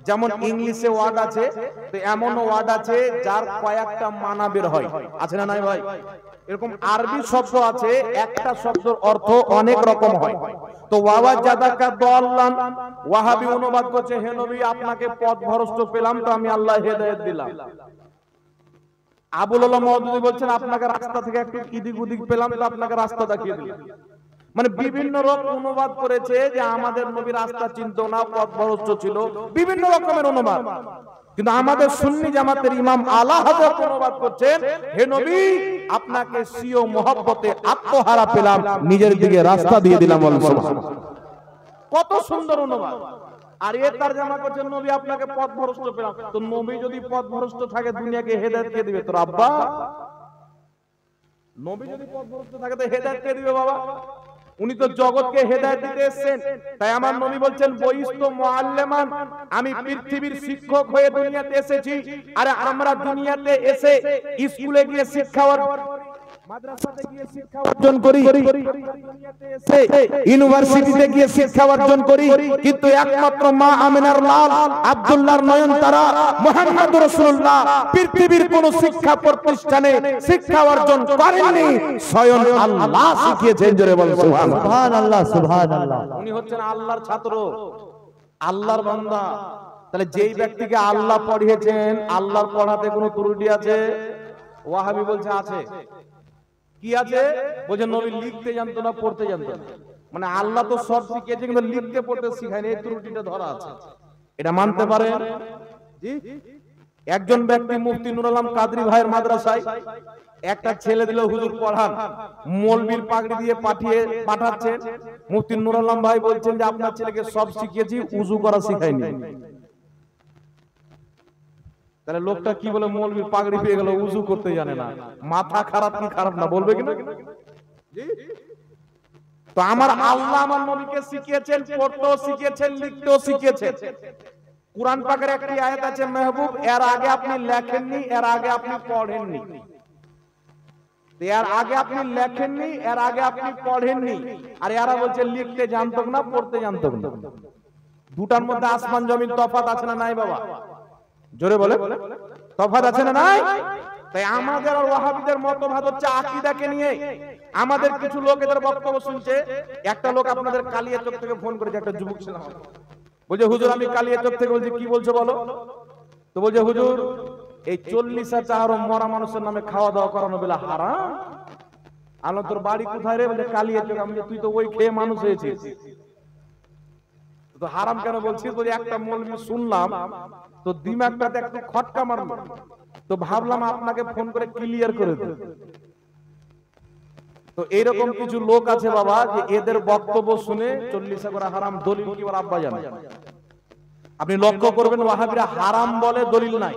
যেমন ইংলিশে ওয়ার্ড আছে, তো এমন ওয়ার্ড আছে যার কয়েকটা মানা বের হয়, আছে না নাই ভাই? এরকম আরবি শব্দ আছে, একটা শব্দের অর্থ অনেক রকম হয়। তো ওয়াওয়াজাদাকা দাল্লান, ওয়াহাবি অনুবাদ করছে, হে নবী আপনাকে পথভ্রষ্ট পেলাম তো আমি আল্লাহ হেদায়েত দিলাম। আবুল আলা মওদুদি বলছেন আপনাকে রাস্তা থেকে একটু ইদিক উদিক পেলাম তো আপনাকে রাস্তা দেখিয়ে দিলাম। মানে বিভিন্ন রকম অনুবাদ করেছে যে আমাদের নবী রাস্তা চিনতো না, পথভ্রষ্ট ছিল, বিভিন্ন রকমের অনুবাদ। কিন্তু আমাদের সুন্নি জামাতের ইমাম আলা হযরত অনুবাদ করছেন, হে নবী আপনাকে সিও মোহাব্বতে আত্মহারা পেলাম, নিজের দিকে রাস্তা দিয়ে দিলাম। কত সুন্দর অনুবাদ। আর এর তরজমা করছেন নবী আপনাকে পথভ্রষ্ট পেলাম। তো নবী যদি পথভ্রষ্ট থাকে দুনিয়াকে হেদায়েত কে দিবে? তোর আব্বা? নবী যদি পথভ্রষ্ট থাকে তো হেদায়েত কে দিবে বাবা? উনি তো জগৎকে হেদায়েত দিতে এসেছেন। তাই আমার নবী বলছেন বইস্তু মুআল্লিমান, আমি পৃথিবীর শিক্ষক হয়ে দুনিয়াতে এসেছি। আরে আমরা দুনিয়াতে এসে স্কুলে গিয়ে শিক্ষা মাদ্রাসাতে গিয়ে শিক্ষা অর্জন করি, দুনিয়াতে এসে ইউনিভার্সিটিতে গিয়ে শিক্ষা অর্জন করি, কিন্তু একমাত্র মা আমিনার লাল আব্দুল্লাহর নয়নতারা মুহাম্মদুর রাসূলুল্লাহ পৃথিবীর কোন শিক্ষা প্রতিষ্ঠানে শিক্ষা অর্জন করেননি, স্বয়ং আল্লাহ শিখিয়েছেন। জোরে বলেন সুবহানাল্লাহ। সুবহানাল্লাহ। উনি হচ্ছেন আল্লাহর ছাত্র, আল্লাহর বান্দা। তাহলে যেই ব্যক্তিকে আল্লাহ পড়িয়েছেন, আল্লাহর পড়াতে কোনো ত্রুটি আছে? ওয়াহাবি বলছে আছে। কি আছে? বলছে নবী লিখতে জানতো না, পড়তে জানতো না। মানে আল্লাহ তো সব শিখিয়েছে কিন্তু লিখতে পড়তে শিখায়নি, এই ত্রুটিটা ধরা আছে। এটা মানতে পারেন? জি। একজন ব্যক্তি মুফতি নুর আলম কাদরি ভাইয়ের মাদ্রাসায় একটা ছেলে দিল হুজুর পড়ান, মৌলবীর পাগড়ি দিয়ে পাঠাচ্ছেন। মুফতি নুর আলম ভাই বলছেন যে আপনার ছেলেকে সব শিখিয়েছি, উযু করা শিখাইনি। তাহলে লোকটা কি বলে? মৌলবীর পাগড়ি পেয়ে গেল, উযু করতে জানে না। মাথা খারাপ কি খারাপ না? বলবে কিনা? তো আমার আল্লাহ আমার নবীকে শিখিয়েছেন, পড়তেও শিখিয়েছেন, লিখতেও শিখিয়েছেন। কুরআন পাকের একটি আয়াত আছে, মেহবুব এর আগে আপনি লেখেননি, এর আগে আপনি পড়েননি। এর আগে আপনি লেখেননি, এর আগে আপনি পড়েননি। আর এরা বলছে লিখতে জানতো না, পড়তে জানতো না। দুটার মধ্যে আসমান জমিন তফাৎ আছে না নাই বাবা? জোরে বলে তফাৎ আছে না নাই? তাই আমাদের আর ওয়াহাবিদের মতভেদ হচ্ছে আকীদাকে নিয়ে। আমাদের কিছু লোক এদের বক্তব্য শুনছে। একটা লোক আপনাদের কালিয়াচক থেকে ফোন করেছে, একটা যুবক ছিল, বলছে হুজুর আমি কালিয়াচক থেকে বলছি, কি বলছো বলো? তো বলছে হুজুর এই 40 চাহার মরা মানুষের নামে খাওয়া দাওয়া করানো বেলা হারাম। আলো তোর বাড়ি কোথায় রে? বলে কালিয়াচক। আমি তুই তো ওই খেয়ে মানুষ হয়েছিস, তো হারাম কেন বলছিস? বলে একটা মৌলবি শুনলাম তো দিমাগটাতে একটু খটকা মারলো, তো ভাবলাম আপনাকে ফোন করে ক্লিয়ার করে দেব। তো এইরকম কিছু লোক আছে বাবা, যে এদের বক্তব্য শুনে 40 করে হারাম, দলিল কি ওর আব্বা জানে? আপনি লক্ষ্য করবেন ওয়াহাবিরা হারাম বলে, দলিল নাই।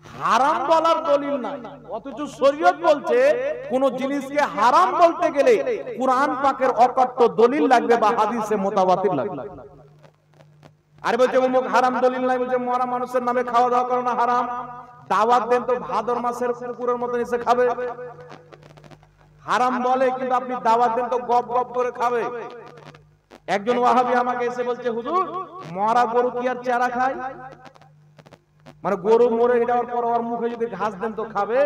হারাম বলার দলিল নাই, অথচ শরীয়ত বলছে কোন জিনিসকে হারাম বলতে গেলে কুরআন পাকের অকট্ট দলিল লাগবে বা হাদিসে মুতাওয়াতির লাগবে। আর বলছে অমুক হারাম, দলিল নাই। বলছে মরা মানুষের নামে খাওয়া দাওয়া করানো হারাম। দাওয়াত দেন তো ভাদর মাসের কুকুরের মতো এসে খাবে। হারাম বলে কিন্তু আপনি দাওয়াত দেন তো গপ গপ করে খাবে। একজন ওয়াহাবি আমাকে এসে বলছে হুজুর মরা গরু কি আর চারা খায়? মানে গরু মরে যাওয়ার পর ওর মুখে যদি ঘাস দেন তো খাবে।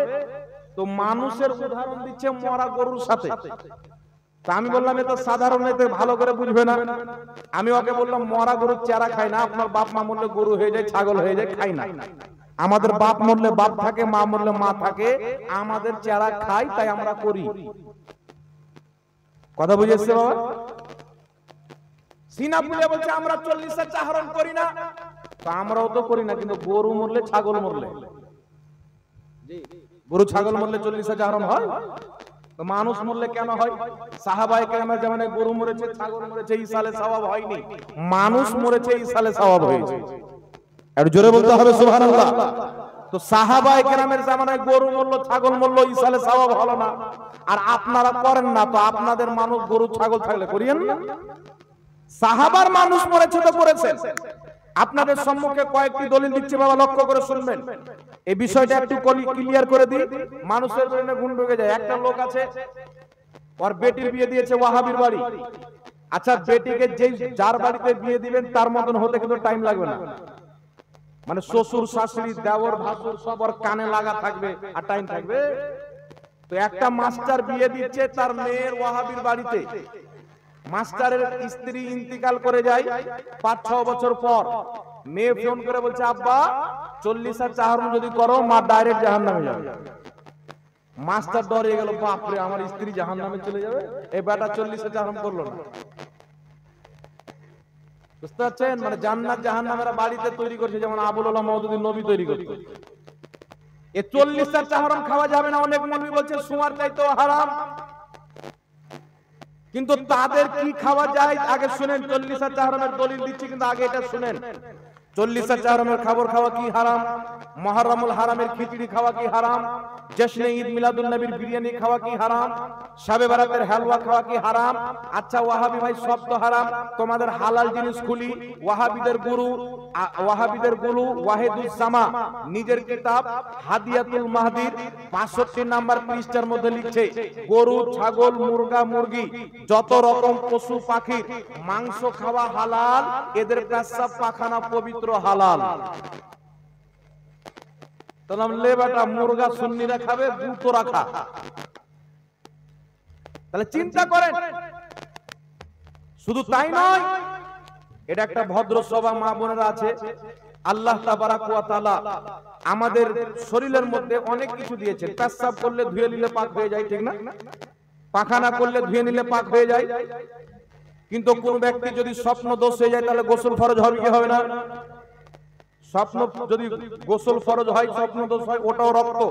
তো মানুষের উদাহরণ দিচ্ছে মরা গরুর সাথে। আমি বললাম এ তো সাধারণ, এতে ভালো করে বুঝবে না। আমি ওকে বললাম মরা গরুর চারা খায় না। আপনার বাপ মা মরলে গরু হয়ে যায়, ছাগল হয়ে যায়, খাই না। আমাদের বাপ মরলে বাপ থাকে, মা মরলে মা থাকে, আমাদের চারা খাই, তাই আমরা করি। কথা বুঝেছে বাবা? সিনা পুলে বলছে আমরা 40 চাহরণ করি না। তো আমরাও তো করি না, কিন্তু গরু মরলে ছাগল মরলে, গরু ছাগল মরলে 40 চাহরণ হয়, তো মানুষ মরলে কেন হয়? সাহাবায়ে কেরামের জামানায় গরু মরেছে, ছাগল মরেছে, ইসালে সওয়াব হয়নি। মানুষ মরেছে, ইসালে সওয়াব হয়েছে। আর জোরে বলতে হবে সুবহানাল্লাহ। তো সাহাবায়ে কেরামের জামানায় গরু মরলো, ছাগল মরলো, ইসালে সওয়াব হলো না। আর আপনারা করেন না, তো আপনাদের মানুষ গরু ছাগল থাকলে করিয়েন না। সাহাবার মানুষ মরেছে তো করেছেন। আপনাদের সম্মুখে কয়েকটি দলিল দিচ্ছি বাবা, লক্ষ্য করে শুনবেন। এই বিষয়টা একটু ক্লিয়ার করে দিই, মানুষের ব্রেনে ঘুম ঢুকে যায়। একটা লোক আছে, ওর বেটির বিয়ে দিয়েছে ওয়াহাবির বাড়ি। আচ্ছা বেটিকে যার বাড়িতে বিয়ে দিবেন তার মতন হতে কিন্তু টাইম লাগবে না। মানে শ্বশুর শাশুড়ি দেওর ভাসুর সব ওর কানে লাগা থাকবে, আর টাইম থাকবে। তো একটা মাস্টার বিয়ে দিচ্ছে তার মেয়ের ওয়াহাবির বাড়িতে, মাস্টারের স্ত্রী ইন্তিকাল করে যায় 5-6 বছর পর, মেয়ে ফোন করে বলছে আব্বা 40 আর চাহারুম যদি করো মা ডাইরেক্ট জাহান্নামে যাবে। মাস্টার ডরে গেল, বাপরে আমার স্ত্রী জাহান্নামে চলে যাবে, এই বেটা 40 আর চাহারুম করলো না। বুঝতে পারছেন, মানে জান্নাত জাহান্নামের বাড়িতে তৈরি করছে, যেমন আবুল আলাহ মওদুদী নবী তৈরি করছে। এ 40 আর চাহারুম খাওয়া যাবে না, অনেক মৌলবি বলছে সুমার চাইতেও হারাম, কিন্তু তাদের কি খাওয়া যায় আগে শুনেন। 40 আর চাহারুমের দলিল দিচ্ছি, কিন্তু আগে এটা শুনেন। 40 আর চাহারুমের খাবার খাওয়া কি হারাম? মুহররমুল হারামের খিচুড়ি খাওয়া কি হারাম? জশ্নে ঈদ মিলাদুন নবীর বিরিয়ানি খাওয়া কি হারাম? শাবে বারাতের হালুয়া খাওয়া কি হারাম? আচ্ছা ওয়াহাবি ভাই সব তো হারাম, তোমাদের হালাল জিনিস খুলি। ওয়াহাবিদের গুরু ওয়াহিদুস সামা নিজের কিতাব হাদিয়াতুল মাহদির 65 নাম্বার পৃষ্ঠার মধ্যে লিখছে, গরু, ছাগল, মুরগা, মুরগি যত রকম পশু পাখির মাংস খাওয়া হালাল, এদের পেশাব পাখানা পবিত্র হালাল। তাহলে বেটা মুরগা সুন্নিরা খাবে, গুতো রাখা। তাহলে চিন্তা করেন, শুধু তাই নয়, এটা একটা ভদ্র সভা মা বোনেরা আছে, আল্লাহ তাবারাক ওয়া তাআলা আমাদের শরীরের মধ্যে অনেক কিছু দিয়েছেন। পেশাব করলে ধুয়ে নিলে পাক হয়ে যায়, ঠিক না? পাখানা করলে ধুয়ে নিলে পাক হয়ে যায়। কিন্তু কোন ব্যক্তি যদি স্বপ্ন দোষ হয়ে যায় তাহলে গোসল ফরজ হবে কি হবে না? স্বপ্ন যদি গোসল ফরজ হয়, স্বপ্ন দোষ হয়, ওটাও রক্ত।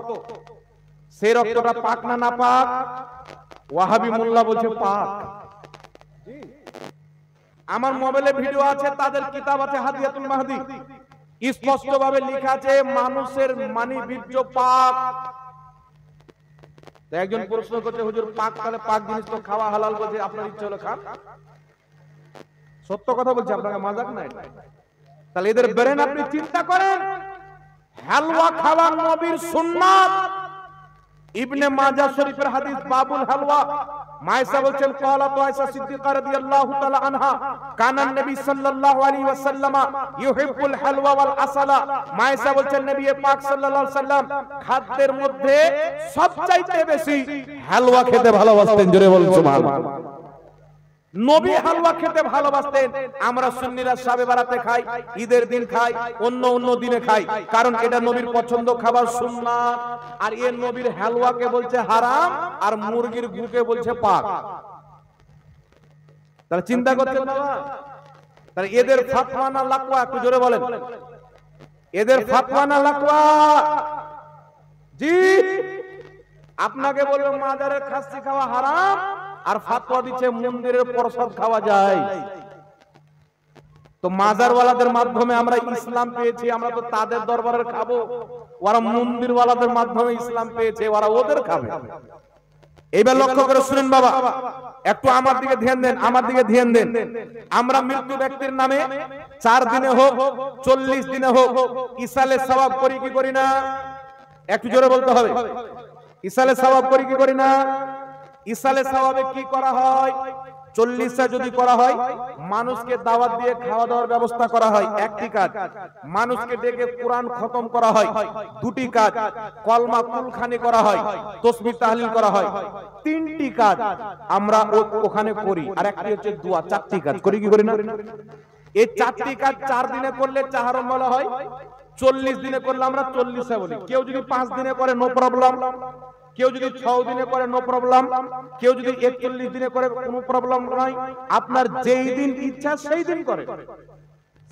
সেই রক্তটা পাক না না পাক? ওয়াহাবি মোল্লা বলছে পাক। আমার মোবাইলে ভিডিও আছে, তাদের কিতাব আছে হাদিয়াতুল মাহদি, স্পষ্ট ভাবে লেখা আছে মানুষের মানি বীর্য পাক। একজন প্রশ্ন করছে, হুজুর পাক, তাহলে পাক জিনিস তো খাওয়া হালাল, বলছে আপনার ইচ্ছে হলো খান। সত্য কথা বলছি, আপনাকে মাজাক নাই। তাহলে এদের ব্রেন আপনি চিন্তা করেন, হালুয়া খাওয়া নবীর সুন্নাত। ইবনে মাজাহ শরীফের হাদিস বাবুল হালওয়া, মায়েশা বলছেন ক্বালাতু আয়েশা সিদ্দিকা রাদিয়াল্লাহু তাআলা আনহা কানা নবী সাল্লাল্লাহু আলাইহি ওয়াসাল্লাম ইউহিব্বুল হালওয়া ওয়াল আসালা। মায়েশা বলছেন নবী পাক সাল্লাল্লাহু আলাইহি ওয়াসাল্লাম খাদ্যের মধ্যে সবচাইতে বেশি হালওয়া খেতে ভালোবাসতেন। জোরে বলুন সুবহানাল্লাহ। নবী হালুয়া খেতে ভালোবাসতেন। আমরা সুন্নিরা শাবে বারাতে খাই, ঈদের দিন খাই, অন্য দিনে খাই, কারণ এটা নবীর পছন্দ খাবার সুন্নাত। আর এর নবীর হালুয়াকে বলছে হারাম, আর মুরগির গুকে বলছে পাক। তাহলে চিন্তা করছেন বাবা, তাহলে এদের ফাতওয়া না লাকওয়া? একটু জোরে বলেন, এদের ফাতওয়া না লাকওয়া? জি, আপনাকে বলবো মাজারের খাসি খাওয়া হারাম, আর ফাতোয়া দিচ্ছে মন্দিরের প্রসাদ খাওয়া যায়। তো মাজারওয়ালাদের মাধ্যমে আমরা ইসলাম পেয়েছি, আমরা তো তাদের দরবারে খাবো। ওরা মন্দিরওয়ালাদের মাধ্যমে ইসলাম পেয়েছে, ওরা ওদের খাবে। এইবার লক্ষ্য করে শুনেন বাবা, একটু আমার দিকে ধ্যান দেন, আমার দিকে ধ্যান দেন। আমরা মৃত্যু ব্যক্তির নামে 4 দিনে হোক 40 দিনে হোক ইসালে সওয়াব করি কি করি না? একটু জোরে বলতে হবে, ইসালে সওয়াব করি কি করি না? ইসালে সওয়াবে কি করা হয়? 40টা যদি করা হয়, মানুষকে দাওয়াত দিয়ে খাওয়া দাওয়ার ব্যবস্থা করা হয়, একটি কাজ। মানুষকে ডেকে কোরআন খতম করা হয়, দুটি কাজ। কলমা কুলখানি করা হয়, তাসবিহ তাহলিল করা হয়, 3টি কাজ আমরা ওখানে করি। আর একটি হচ্ছে দোয়া, 4টি কাজ করি কি করি না? এই 4টি কাজ 4 দিনে করলে চাহারম বলা হয়, 40 দিনে করলে আমরা 40 বলি। কেউ যদি 5 দিনে করে নো প্রবলেম, কেউ যদি 6 দিনে করে নো প্রবলেম, কেউ যদি 41 দিনে করে কোনো প্রবলেম নাই। আপনার যেই দিন ইচ্ছা সেই দিন করেন,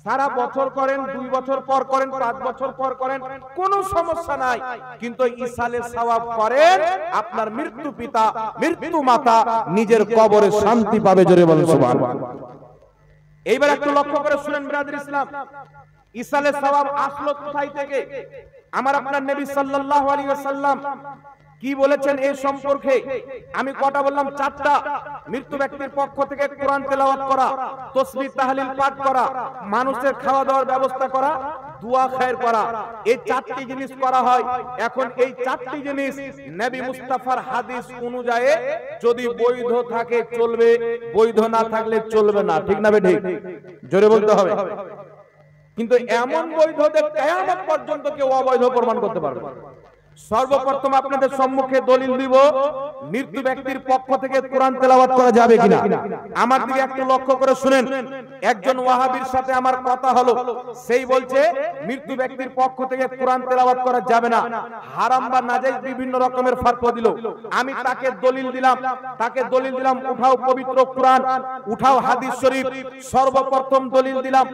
সারা বছর করেন, 2 বছর পর করেন, 5 বছর পর করেন, কোনো সমস্যা নাই। কিন্তু ইসালে সওয়াব করেন, আপনার মৃত্যু পিতা মৃত্যু মাতা নিজের কবরে শান্তি পাবে। জোরে বলেন সুবহানাল্লাহ। এইবার একটু লক্ষ্য করে শুনেন ব্রাদার ইসলাম, ইসালে সওয়াব আসলো কোথায় থেকে? আমার আপনার নবী সাল্লাল্লাহু আলাইহি ওয়াসাল্লাম কি বলেছেন এই সম্পর্কে? আমি কটা বললাম? 4টা। মৃত্যু ব্যক্তির পক্ষ থেকে কোরআন তেলাওয়াত করা, তাসবিহ তাহলিল পাঠ করা, মানুষের খাওয়া দাওয়ার ব্যবস্থা করা, দোয়া খায়ের করা। এই 4টি জিনিস করা হয়। এখন এই 4টি জিনিস নবী মুস্তাফার হাদিস অনুযায়ী যদি বৈধ থাকে চলবে, বৈধ না থাকলে চলবে না। ঠিক না বেঠিক? জোরে বলতে হবে। কিন্তু এমন বৈধ যে কিয়ামত পর্যন্ত কেউ অবৈধ প্রমাণ করতে পারবে না। সর্বপ্রথম আপনাদের সম্মুখে দলিল দিব, মৃত্যু ব্যক্তির পক্ষ থেকে কোরআন তেলাওয়াত করা যাবে কিনা। আমার দিকে একটু লক্ষ্য করে শুনেন। একজন ওয়াহাবির সাথে আমার কথা হলো, সেই বলছে মৃত্যু ব্যক্তির পক্ষ থেকে কোরআন তেলাওয়াত করা যাবে না, হারাম বা নাজায়েজ বিভিন্ন রকমের ফতোয়া দিল। আমি তাকে দলিল দিলাম, উঠাও পবিত্র কোরআন, উঠাও হাদিস শরীফ। সর্বপ্রথম দলিল দিলাম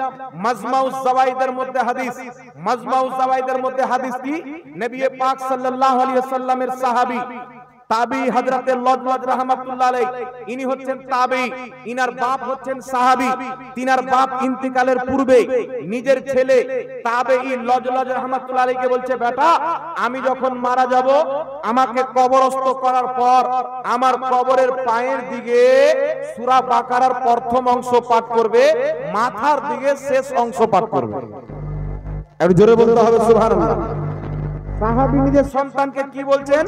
মাজমাউজ জাওয়াইদের মধ্যে হাদিস। মাজমাউজ জাওয়াইদের মধ্যে হাদিস কি? নবী পাক সাল্লাল্লাহু আলাইহি ওয়াসাল্লামের সাহাবী তাবি হযরতে লজলজ রাহমাতুল্লাহ আলাইহি, ইনি হচ্ছেন তাবি, ইনার বাপ হচ্ছেন সাহাবী। তিনার বাপ ইন্তিকালের পূর্বে নিজের ছেলে তাবেঈ লজলজ রাহমাতুল্লাহ আলাইহিকে বলছে, বেটা আমি যখন মারা যাব, আমাকে কবরস্থ করার পর আমার কবরের পায়ের দিকে সূরা বাকারার প্রথম অংশ পাঠ করবে, মাথার দিকে শেষ অংশ পাঠ করবে। একটু জোরে বলতে হবে সুবহানাল্লাহ। সাহাবী নিজের সন্তানকে কি বলছেন?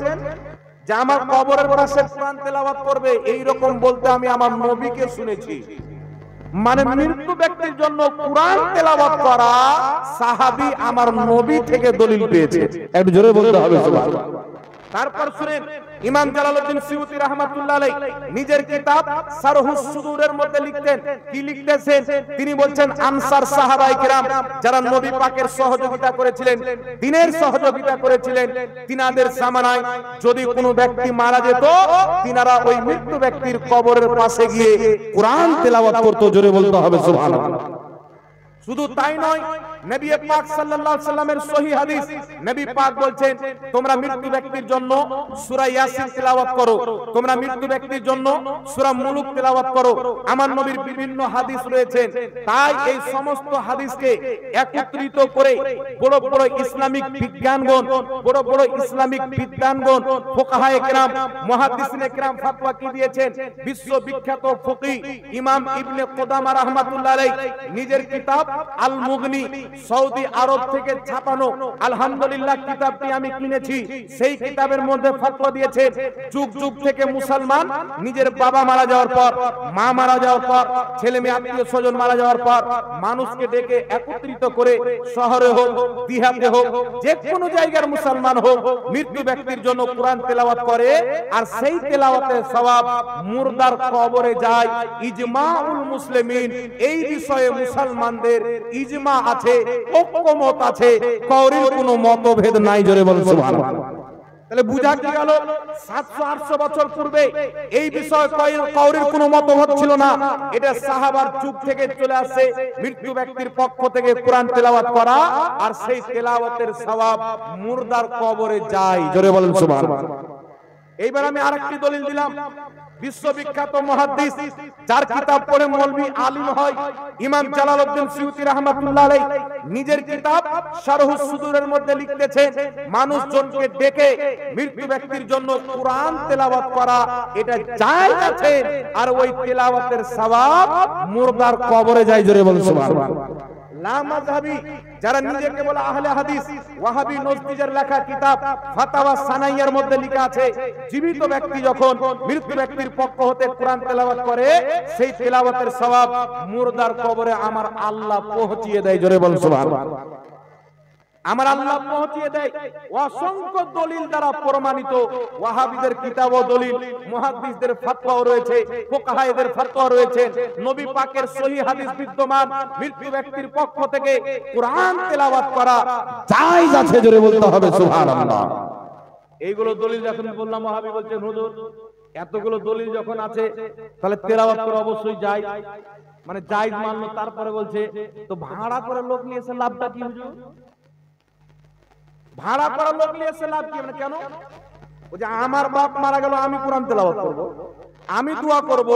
যে আমার কবরের পাশে কোরআন তেলাওয়াত করবে, এই রকম বলতে আমি আমার নবীকে শুনেছি। মানে মৃত্যু ব্যক্তির জন্য কোরআন তেলাওয়াত করা সাহাবী আমার নবী থেকে দলিল পেয়েছে। একটু জোরে বলতে হবে সুবহানাল্লাহ। তারপর শুনেন, ইমাম জালালউদ্দিন সিয়ুতী রাহমাতুল্লাহ আলাইহি নিজের কিতাব শারহুস সুদুরের মধ্যে লিখতেন, কি লিখতেছেন? তিনি বলছেন আনসার সাহাবায়ে কেরাম যারা নবী পাকের সহযোগিতা করেছিলেন, দ্বীনের সহযোগিতা করেছিলেন, তিনাদের জামানায় যদি কোনো ব্যক্তি মারা যেত, তিনারা ওই মৃত্যু ব্যক্তির কবরের পাশে গিয়ে কোরআন তেলাওয়াত করত। জোরে বলতে হবে সুবহানাল্লাহ। শুধু তাই নয়, নবী পাক সাল্লাল্লাহু আলাইহি সাল্লামের সহিহ হাদিস, নবী পাক বলছেন তোমরা মৃত্যু ব্যক্তির জন্য সূরা ইয়াসিন তেলাওয়াত করো, তোমরা মৃত্যু ব্যক্তির জন্য সূরা মুলুক তেলাওয়াত করো। আমার নবীর বিভিন্ন হাদিস রয়েছে। তাই এই সমস্ত হাদিসকে একত্রিত করে বড় বড় ইসলামিক বিজ্ঞানগণ, বড় বড় ইসলামিক বিদ্বানগণ, ফুকাহায়ে কেরাম, মুহাদ্দিসিনে কেরাম ফতোয়া কি দিয়েছেন? বিশ্ববিখ্যাত ফকিহ ইমাম ইবনে কুদামা রাহমাতুল্লাহ আলাইহি নিজের কিতাব আল মুগনি, সৌদি আরব থেকে ছাপানো, আলহামদুলিল্লাহ কিতাবটি আমি কিনেছি। সেই কিতাবের মধ্যে ফতোয়া দিয়েছে, যুগ যুগ থেকে মুসলমান নিজের বাবা মারা যাওয়ার পর, মা মারা যাওয়ার পর, ছেলে মেয়ে আত্মীয় স্বজন মারা যাওয়ার পর মানুষকে ডেকে একত্রিত করে শহরে হোক, দিহাতে হোক, যে কোনো জায়গার মুসলমান হোক, মৃত্যু ব্যক্তির জন্য কোরআন তেলাওয়াত করে, আর সেই তেলাওয়াতের সওয়াব মুর্দার কবরে যায়। ইজমাউল মুসলিমিন, এই বিষয়ে মুসলমানদের ইজমা আছে, ঐক্যমত আছে, কাউরির কোনো মতভেদ নাই। জোরে বলুন সুবহানাল্লাহ। তাহলে বুঝা কি গেল? 700-800 বছর পূর্বে এই বিষয়ে কাউরির কোনো মতভেদ ছিল না। এটা সাহাবার যুগ থেকে চলে আসছে, মৃত্যু ব্যক্তির পক্ষ থেকে কোরআন তেলাওয়াত করা, আর সেই তেলাওয়াতের সওয়াব মুর্দার কবরে যায়। জোরে বলুন সুবহানাল্লাহ। এইবার আমি আরেকটি দলিল দিলাম। বিশ্ববিখ্যাত মুহাদ্দিস, যার কিতাব পড়ে মৌলভী আলিম হয়, ইমাম জালালউদ্দিন সিয়ুতী রাহমাতুল্লাহ আলাইহি নিজের কিতাব শারহুস সুদুরের মধ্যে লিখতেছেন, মানুষজনকে ডেকে মৃত্যু ব্যক্তির জন্য কোরআন তেলাওয়াত করা এটা জায়েজ আছে, আর ওই তেলাওয়াতের সওয়াব মুর্দার কবরে যায়। জোরে বলুন সুবহানাল্লাহ। লামাযহাবী যারা নিজেকে বলে আহলে হাদিস, ওয়াহাবী নজদীদের লেখা কিতাব ফাতাওয়া সানাইয়ার মধ্যে লেখা আছে, জীবিত ব্যক্তি যখন মৃত্যু ব্যক্তির পক্ষ হতে কোরআন তেলাওয়াত করে, সেই তেলাওয়াতের সওয়াব মুর্দার কবরে আমার আল্লাহ পৌঁছিয়ে দেয়। জোরে বলুন সুবহানাল্লাহ। আমার আল্লাহ পৌঁছিয়ে দেয়। অসংখ্য দলিল দ্বারা প্রমাণিত, ওয়াহাবীদের কিতাব ও দলিল, মুহাদ্দিসদের ফতোয়া রয়েছে, ফুকাহায়েদের ফতোয়া রয়েছে, নবী পাকের সহিহ হাদিস বিদ্যমান, মৃত্যু ব্যক্তির পক্ষ থেকে কোরআন তেলাওয়াত করা জায়েজ আছে। জোরে বলতে হবে সুবহানাল্লাহ। এইগুলো দলিল যখন বললাম, ওয়াহাবী বলছেন হুজুর এতগুলো দলিল যখন আছে তাহলে তেলাওয়াত করা অবশ্যই জায়েজ, মানে জায়েজ মানলো। তারপরে বলছে তো ভাড়া করে লোক নিয়ে এসে লাভটা কি হুজুর? ভাড়া করা লোক নিয়ে এসে লাভ কি? মানে কেন? ও যে আমার বাপ মারা গেল, আমি কোরআন তেলাওয়াত করব, আমি দোয়া করব,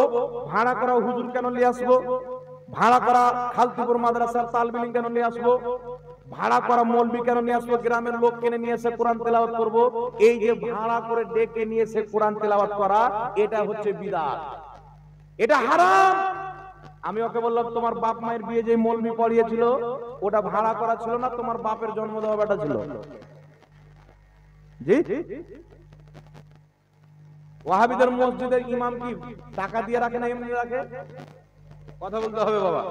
ভাড়া করা হুজুর কেন নিয়ে আসবো? ভাড়া করা খালতিপুর মাদ্রাসার তালিব ইলম কেন নিয়ে আসবো? ভাড়া করা মৌলবি কেন নিয়ে আসবো? গ্রামের লোক কেন নিয়ে এসে কোরআন তেলাওয়াত করব? এই যে ভাড়া করে ডেকে নিয়ে এসে কোরআন তেলাওয়াত করা, এটা হচ্ছে বিদআত, এটা হারাম। আমি ওকে বললাম তোমার বাপ মায়ের বিয়ে যে মৌলবি পড়িয়েছিল ওটা ভাড়া করা ছিল না, তোমার বাপের জন্ম দেওয়া বেটা ছিল। জি, ওয়াহাবীদের মসজিদের ইমাম কি টাকা দিয়ে রাখে না এমনি রাখে? কথা বলতে হবে বাবা।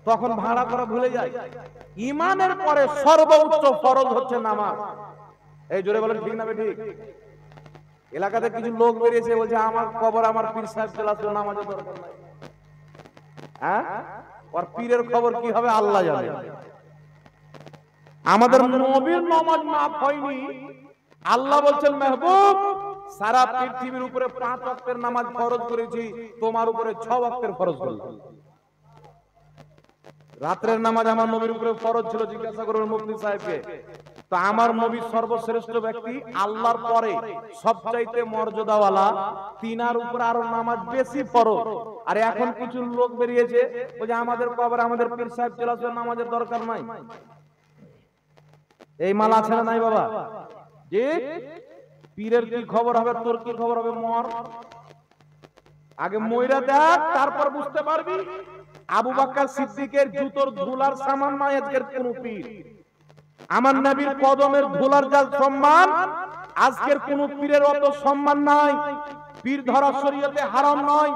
তখন ভাড়া করা ভুলে যায়। ঈমানের পরে সর্বোচ্চ ফরজ হচ্ছে নামাজ। এই জোরে বলেন ঠিক না ঠিক? এলাকাতে কিছু লোক বেরিয়েছে বলছে আমার কবর আমার পীর সাহেব চলে আসলো, নামাজের দরকার নাই। হ্যাঁ, ওর পীরের খবর কি হবে আল্লাহ জানে। আমাদের নবীর নামাজ মাফ হয়নি, আল্লাহ বলছেন মেহবুব সারা পৃথিবীর উপরে 5 ওয়াক্তের নামাজ ফরজ করেছি, তোমার উপরে 6 ওয়াক্তের ফরজ করলাম। রাতের নামাজ আমার নবীর উপরে ফরজ ছিল, জিজ্ঞাসা করবেন মুফতি সাহেবকে। তো আমার নবী সর্বশ্রেষ্ঠ ব্যক্তি, আল্লাহর পরে সবচাইতে মর্যাদাওয়ালা, তিনার উপর আরো নামাজ বেশি ফরজ। আর এখন কিছু লোক বেরিয়েছে যে আমাদের কবর আমাদের পীর সাহেব চলে আসবে, নামাজের দরকার নাই। এই মাল আছে না নাই বাবা? যে পীরের কি খবর হবে, তোর কি খবর হবে? মর আগে মইরা দেখ, তারপর বুঝতে পারবি। আবু বকর সিদ্দিকের জুতোর ধুলার সামান নয় আজকের কোন পীর। আমার নবীর কদমের ধুলার যা সম্মান, আজকের কোন পীরের অত সম্মান নাই। পীর ধরা শরীয়তে হারাম নয়,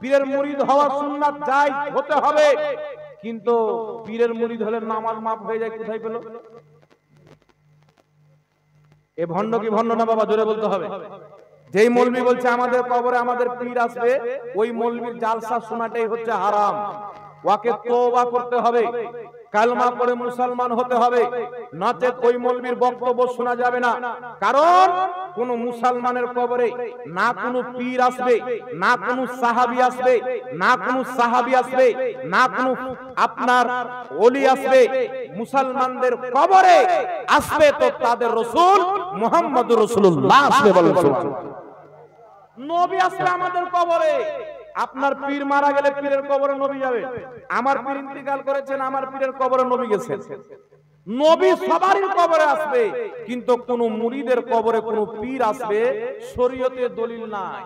পীরের মুরিদ হওয়া সুন্নাত জায়েজ হতে হবে, কিন্তু পীরের মুরিদ হলে নামাজ মাফ হয়ে যায়। কোথায় পেল? এ ভণ্ড কি ভণ্ড না বাবা? জোরে বলতে হবে। যেই মৌলবি বলছে আমাদের কবরে আমাদের পীর আসবে, ওই মৌলবির জালসা শোনাটাই হচ্ছে হারাম। ওকে তওবা করতে হবে, কালমা পড়ে মুসলমান হতে হবে, নচেত ওই মৌলবির বক্তব্য শোনা যাবে না। কারণ কোন মুসলমানের কবরে না কোনো পীর আসবে, না কোনো সাহাবী আসবে, না কোনো সাহাবী আসবে, না কোনো আপনার ওলি আসবে। মুসলমানদের কবরে আসবে তো তাদের রাসূল মুহাম্মদুর রাসূলুল্লাহ আসবে। বলেন সুবহানাল্লাহ। নবী আসবে আমাদের কবরে। আপনার পীর মারা গেলে পীরের কবরে নবী যাবে। আমার পীর ইন্তিকাল করেছেন, আমার পীরের কবরে নবী গেছেন। নবী সবারই কবরে আসবে, কিন্তু কোন মুরিদের কবরে কোন পীর আসবে শরীয়তে দলিল নাই।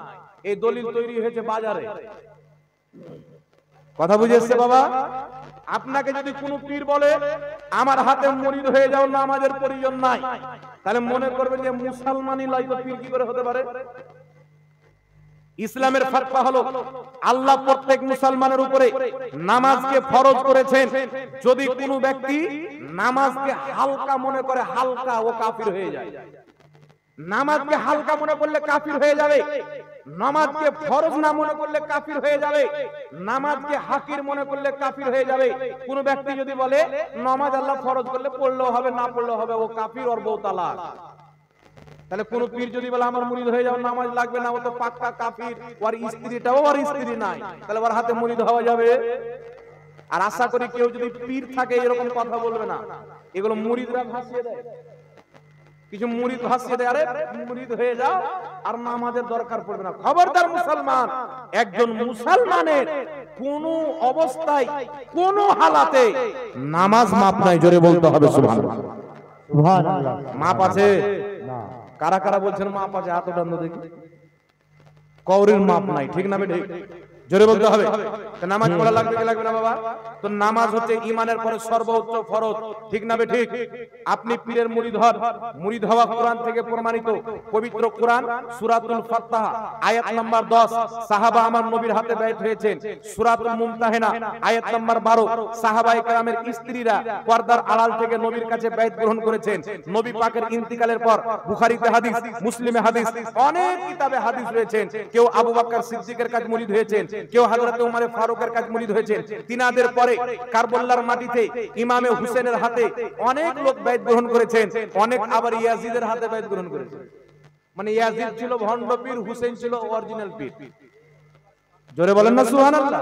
এই দলিল তৈরি হয়েছে বাজারে। কথা বুঝে এসছে বাবা? আপনাকে যদি কোনো পীর বলে আমার হাতে মুরিদ হয়ে যাও, নামাজের প্রয়োজন নাই, তাহলে মনে করবেন যে মুসলমানই লয়, তো পীর কি করে হতে পারে? ইসলামের ফতোয়া হলো আল্লাহ প্রত্যেক মুসলমানের উপরে নামাজকে ফরজ করেছেন। যদি কোনো ব্যক্তি নামাজকে হালকা মনে করে, হালকা, ও কাফির হয়ে যায়। নামাজকে হালকা মনে করলে কাফির হয়ে যাবে, নামাজকে ফরজ না মনে করলে কাফির হয়ে যাবে, নামাজকে হাকির মনে করলে কাফির হয়ে যাবে। কোন ব্যক্তি যদি বলে নামাজ আল্লাহ ফরজ করলে পড়লেও হবে, না পড়লেও হবে, ও কাফির, ওর বউ তালাক। তাহলে কোন পীর যদি বলে আমার মুরিদ হয়ে যাও, নামাজ লাগবে না, ও তো পাক্কা কাফির, ওর স্ত্রীটাও ওর স্ত্রী নাই, তাহলে ওর হাতে মুরিদ হওয়া যাবে? আর আশা করি কেউ যদি পীর থাকে এরকম কথা বলবে না। এগুলো মুরিদরা ভাসিয়ে দেয়, কিছু মুরিদ ভাসিয়ে দেয়, আরে মুরিদ হয়ে যাও আর নামাজের দরকার পড়বে না। খবরদার মুসলমান, একজন মুসলমানের কোন অবস্থায় কোন হালাতে নামাজ মাপ নাই। জোরে বলতে হবে সুবহানাল্লাহ। সুবহানাল্লাহ। মাপ আছে? কারা কারা বলছেন মাপ আছে? হাত উঠান দেখি। কওরির মাপ নাই, ঠিক না বেঠিক? জোরে বলতে হবে। তো নামাজ পড়া লাগবে কি লাগবে না বাবা? তো নামাজ হচ্ছে ঈমানের পরে সর্বোচ্চ ফরজ, ঠিক না বেঠিক? আপনি পীরের মুরিদ হন, মুরিদ হওয়া কোরআন থেকে প্রমাণিত। পবিত্র কোরআন সূরাতুল ফাতহা আয়াত নাম্বার 10, সাহাবা আমার নবীর হাতে বাইত হয়েছেন। সূরাতুল মুমতাহিনা আয়াত নাম্বার 12, সাহাবায়ে কেরামের স্ত্রীরা পর্দার আড়াল থেকে নবীর কাছে বাইত গ্রহণ করেছেন। নবী পাকের ইন্তিকালের পর বুখারীতে হাদিস, মুসলিমে হাদিস, অনেক কিতাবে হাদিস রয়েছেন। কেউ আবু বকর সিদ্দিকের কাছে মুরিদ হয়েছেন, কেউ হযরত ওমর ফারুকের কাছে মুরিদ হয়েছেন। তিনাদের পরে কারবালার মাটিতে ইমামে হুসেনের হাতে অনেক লোক বাইত গ্রহণ করেছেন, অনেক আবার ইয়াজিদের হাতে বাইত গ্রহণ করেছেন। মানে ইয়াজিদ ছিল ভণ্ড পীর, হুসেন ছিল অরিজিনাল পীর। জোরে বলেন না সুবহানাল্লাহ।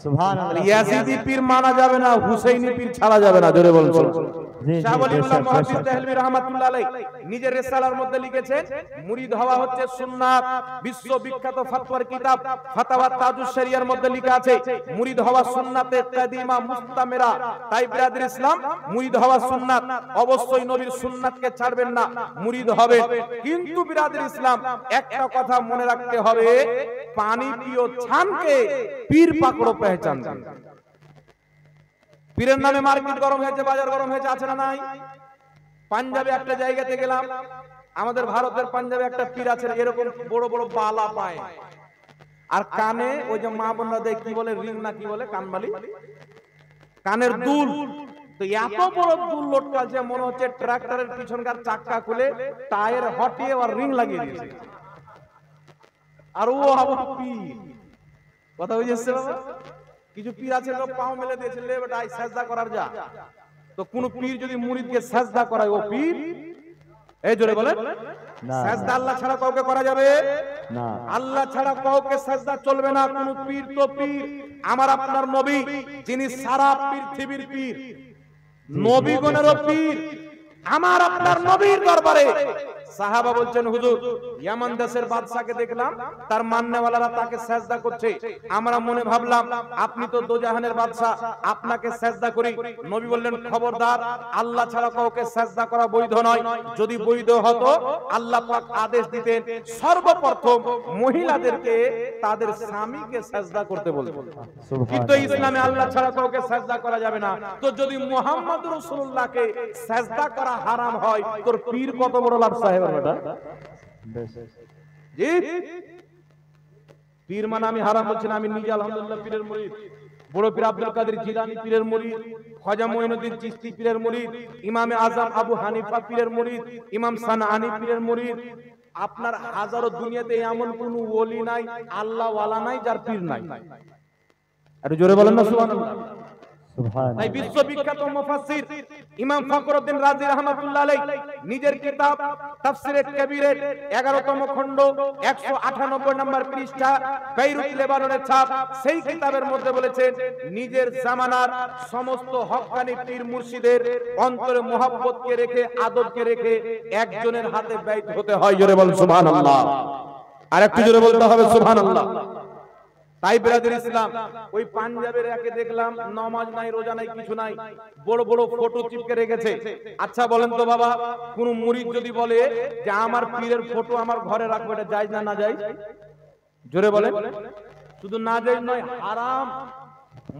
সুবহানাল্লাহ। ইয়াজিদি পীর মানা যাবে না, হুসাইনি পীর ছাড়া যাবে না। জোরে বলেন সুবহানাল্লাহ। শাহ ওয়ালিউল্লাহ মুহাদ্দিস দেহলভী রাহমাতুল্লাহ আলাইহি নিজের রিসালার মধ্যে লিখেছেন, মুরিদ হওয়া হচ্ছে সুন্নাত। বিশ্ববিখ্যাত ফতোয়ার কিতাব ফাতাওয়া তাজুশ শরিয়ার মধ্যে লেখা আছে মুরিদ হওয়া সুন্নাতে কাদিমা মুস্তামেরা। তাই বিরাদর ইসলাম, মুরিদ হওয়া সুন্নাত, অবশ্যই নবীর সুন্নাতকে ছাড়বেন না, মুরিদ হবে। কিন্তু বিরাদর ইসলাম, একটা কথা মনে রাখতে হবে, পানি পিও ছানকে পীর পাকড়ো পেহচান দেন। পীরের নামে মার্কেট গরম হয়েছে, বাজার গরম হয়েছে, আছে না নাই? পাঞ্জাবে একটা জায়গাতে গেলাম, আমাদের ভারতের পাঞ্জাবে একটা পীর আছে, এরকম বড় বড় বালা পায়, আর কানে ওই যে মা বোনরা দেয় কি বলে, রিং না কি বলে, কানবালি, কানের দুল। তো এত বড় দুল লটকাছে মনে হচ্ছে ট্রাক্টরের পিছনকার চাক্কা খুলে টায়ার হটিয়ে আর রিং লাগিয়ে দিয়েছে। আর ও আবার পীর, কথা বুঝেছে বাবা? কিছু পীর আছে লোক পাও মেলে দিয়েছে, লে বেটা আই সাজদা করার যা। তো কোন পীর যদি মুরিদকে সাজদা করায় ও পীর? এই জোরে বলেন না। সাজদা আল্লাহ ছাড়া কাউকে করা যাবে না। আল্লাহ ছাড়া কাউকে সাজদা চলবে না। কোন পীর তো পীর, আমার আপনার নবী যিনি সারা পৃথিবীর পীর, নবীগণেরও পীর, আমার আপনার নবীর দরবারে সাহাবা বলছেন হুজুর ইয়ামান দেশের বাদশাকে দেখলাম তার মান্যওয়ালারা তাকে সেজদা করছে, আমরা মনে ভাবলাম আপনি তো দোজাহানের বাদশা, আপনাকে সেজদা করি। নবী বললেন খবরদার, আল্লাহ ছাড়া কাউকে সেজদা করা বৈধ নয়। যদি বৈধ হতো আল্লাহ পাক আদেশ দিতেন সর্বপ্রথম মহিলাদেরকে তাদের স্বামীকে সেজদা করতে বলতেন। কিন্তু ইসলামে আল্লাহ ছাড়া কাউকে সেজদা করা যাবে না। তো যদি মুহাম্মদ রাসূলুল্লাহকে সেজদা করা হারাম হয়, তোর পীর কত বড় লাভ সাহেব বেটা? জি, পীর মানে আমি হারাম বলছি না, আমি নিজে আলহামদুলিল্লাহ পীরের মুরিদ। বড় পীর আব্দুল কাদের জিলানী পীরের মুরিদ, খাজা মঈনুদ্দিন চিশতি পীরের মুরিদ, ইমামে আজম আবু হানিফা পীরের মুরিদ, ইমাম সানাআনী পীরের মুরিদ। আপনার হাজারো দুনিয়াতে এমন কোন ওলি নাই, আল্লাহ ওয়ালা নাই যার পীর নাই। আরে জোরে বলেন না সুবহানাল্লাহ। তাই বিশ্ববিখ্যাত মুফাসসির ইমাম ফখরুদ্দিন রাজি রাহমাতুল্লাহ আলাইহি নিজের কিতাব তাফসীরে কবিরের 11তম খণ্ড 198 নম্বর পৃষ্ঠা, বেইরুত লেবাননের ছাপ, সেই কিতাবের মধ্যে বলেছেন নিজের জামানার সমস্ত হক্কানি পীর মুর্শিদের অন্তরে মুহাব্বতকে রেখে, আদবকে রেখে একজনের হাতে বাইত হতে হয়। জোরে বল সুবহানাল্লাহ। আর একটু জোরে বলতে হবে সুবহানাল্লাহ। তাই ব্রাদার ইসলাম, ওই পাঞ্জাবের একে দেখলাম নামাজ নাই, রোজা নাই, কিছু নাই, বড় বড় ফটো চিপকে রেখেছে। আচ্ছা বলেন তো বাবা, কোন মুরিদ যদি বলে যে আমার পীরের ফটো আমার ঘরে রাখবো, এটা জায়েজ না না জায়েজ? জোরে বলেন। শুধু না জায়েজ নয়, হারাম।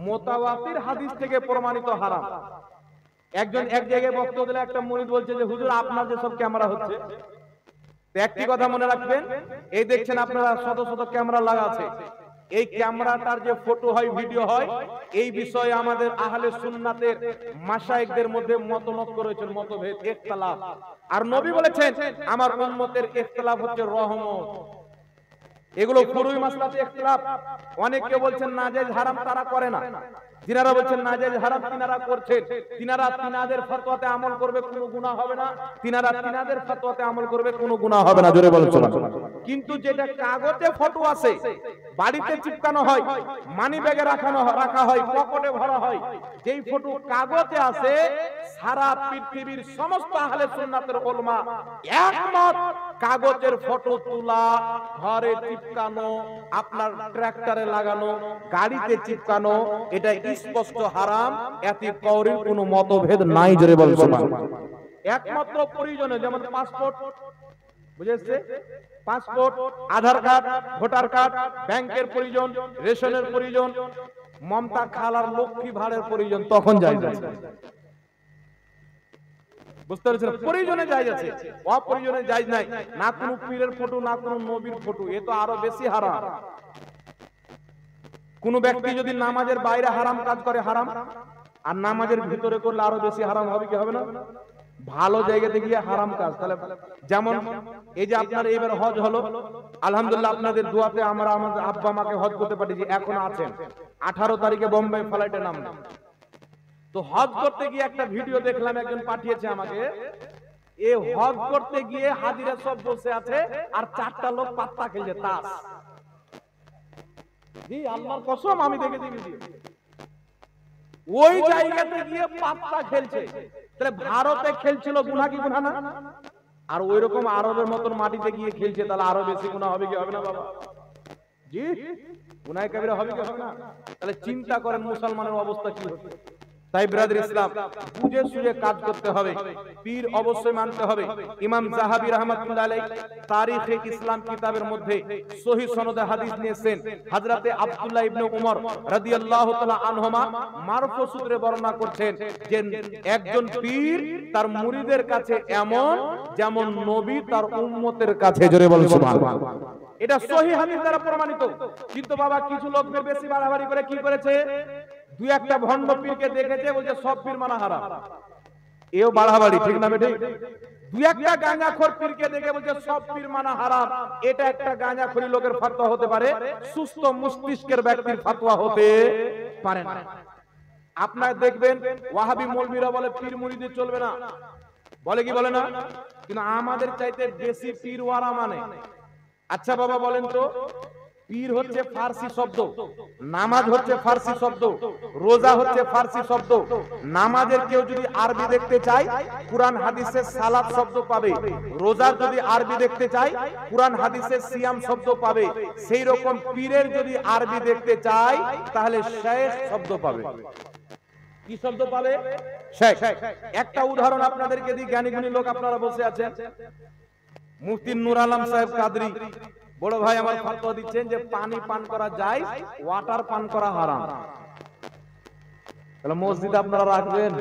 মুতাওয়াতির হাদিস থেকে প্রমাণিত হারাম। একজন এক জায়গায় বক্তব্য দিলে একটা মুরিদ বলছে যে হুজুর আপনার যে সব ক্যামেরা হচ্ছে, একটি কথা মনে রাখবেন, এই দেখছেন আপনারা শত শত ক্যামেরা লাগা আছে, এই ক্যামেরাটার যে ফটো হয়, ভিডিও হয়, এই বিষয়ে আমাদের আহলে সুন্নাতের মাশায়েখদের মধ্যে মতমত রয়েছে, মতভেদ, ইখতিলাফ। আর নবী বলেছেন আমার উম্মতের ইখতিলাফ হচ্ছে রহমত। এগুলো ফুরুই মাসলাতে ইখতিলাফ। অনেকে বলছেন নাজায়েজ হারাম, তারা করে না। যিনারা বলছেন নাজায়েজ হারাম তিনারা করছেন, তিনারা তিনাদের ফতোয়াতে আমল করবে, কোনো গুনাহ হবে না। তিনারা তিনাদের ফতোয়াতে আমল করবে, কোনো গুনাহ হবে না। জোরে বলুন সুবহানাল্লাহ। কিন্তু যেটা কাগজে ফটো আছে, বাড়িতে চিপকানো হয়, মানি ব্যাগে রাখা হয়, পকেটে ভরা হয়, যেই ফটো কাগজে আছে, সারা পৃথিবীর সমস্ত আহলে সুন্নাতের উলামা একমত, কাগজের ফটো তোলা, ঘরে চিপকানো, আপনার ট্রাক্টরে লাগানো, গাড়িতে চিপকানো, এটা স্পষ্ট হারাম। এতে কাউরির কোনো মতভেদ নাই। জোরে বলুন সুবহানাল্লাহ। একমাত্র প্রয়োজনে, যেমন পাসপোর্ট, বুঝেছে, পাসপোর্ট, আধার কার্ড, ভোটার কার্ড, ব্যাংকের প্রয়োজন, রেশনের প্রয়োজন, মমতা খালার লক্ষ্মী ভাড়ের প্রয়োজন, তখন জায়েজ আছে। বুঝতে পেরেছেন? প্রয়োজনে জায়েজ আছে, অপ্রয়োজনে জায়েজ নাই। না কোনো পীরের ফটো, না কোনো নবীর ফটো, এ তো আরো বেশি হারাম। কোন ব্যক্তি যদি নামাজের বাইরে হারাম কাজ করে, হারাম, আর নামাজের ভিতরে করলে আরো বেশি হারাম হবে কি হবে না? ভালো জায়গাতে গিয়ে হারাম কাজ। তাহলে যেমন এই যে আপনার এবার হজ হলো, আলহামদুলিল্লাহ আপনাদের দোয়াতে আমরা আমাদের আব্বা মাকে হজ করতে পাঠিয়েছি, এখন আছেন। 18 তারিখে বোম্বে ফ্লাইটে নামলাম। তো হজ করতে গিয়ে একটা ভিডিও দেখলাম, একজন পাঠিয়েছে আমাকে। এই হজ করতে গিয়ে হাজিরা সব বসে আছে, আর 4টা লোক পাত্তা খেলছে, তাস। জি আল্লাহর কসম, আমি দেখেছি ভিডিও। ওই জায়গাতে গিয়ে পাত্তা খেলছে। তাহলে ভারতে খেলছিল, গুনাহ কি গুনাহ না? আর ওইরকম আরবের মতন মাটিতে গিয়ে খেলছে, তাহলে আরো বেশি গুনাহ হবে কি হবে না বাবা? জি, গুনাহ কবিরা হবে কি হবে না? তাহলে চিন্তা করেন মুসলমানের অবস্থা কি হচ্ছে। তাই ব্রাদার ইসলাম, বুঝে সুঝে কাজ করতে হবে, পীর অবশ্যই মানতে হবে। ইমাম যাহাবী রাহমাতুল্লাহ আলাইহি তারিখে ইসলাম কিতাবের মধ্যে সহিহ সনদে হাদিস নিয়েছেন। হযরতে আব্দুল্লাহ ইবনে উমর রাদিয়াল্লাহু তাআলা আনহুমা মারফু সূত্রে বর্ণনা করছেন যে একজন পীর তার মুরিদের কাছে এমন যেমন নবী তার উম্মতের কাছে। জোরে বলুন সুবহানাল্লাহ। এটা সহিহ হাদিস দ্বারা প্রমাণিত। কিন্তু বাবা কিছু লোক বেশি বাড়াবাড়ি করে কি করেছে, দুই একটা ভণ্ড পীরকে দেখেছে, বলছে সব পীর মানা হারাম। এও বাড়াবাড়ি, ঠিক না বেঠিক? দুই একটা গাঁজাখোর পীরকে দেখে বলছে সব পীর মানা হারাম। এটা একটা গাঁজাখোরি লোকের ফতোয়া হতে পারে, সুস্থ মস্তিষ্কের ব্যক্তির ফতোয়া হতে পারে না। আপনারা দেখবেন ওয়াহাবি মৌলবীরা বলে পীর মুরিদি চলবে না, বলে কি বলে না? কিন্তু আমাদের চাইতে বেশি পীর ওয়ারা মানে। আচ্ছা বাবা বলেন তো, পীর হচ্ছে ফার্সি শব্দ, নামাজ হচ্ছে ফার্সি শব্দ, রোজা হচ্ছে ফার্সি শব্দ। নামাজের কেউ যদি আরবি দেখতে চায় কুরআন হাদিসে সালাত শব্দ পাবে, রোজার যদি আরবি দেখতে চায় কুরআন হাদিসে সিয়াম শব্দ পাবে। সেই রকম পীরের যদি আরবি দেখতে চায় তাহলে শেখ শব্দ পাবে। কি শব্দ পাবে? শেখ। একটা উদাহরণ আপনাদেরকে দিই, জ্ঞানী গুণী লোক আপনারা বসে আছেন। মুফতি নূর আলম সাহেব কাদরি বড় ভাই আমার ফতোয়া দিচ্ছেন যে পানি পান করা যায়, ওয়াটার পান করা হারাম। তাহলে মসজিদে আপনারা রাখবেন,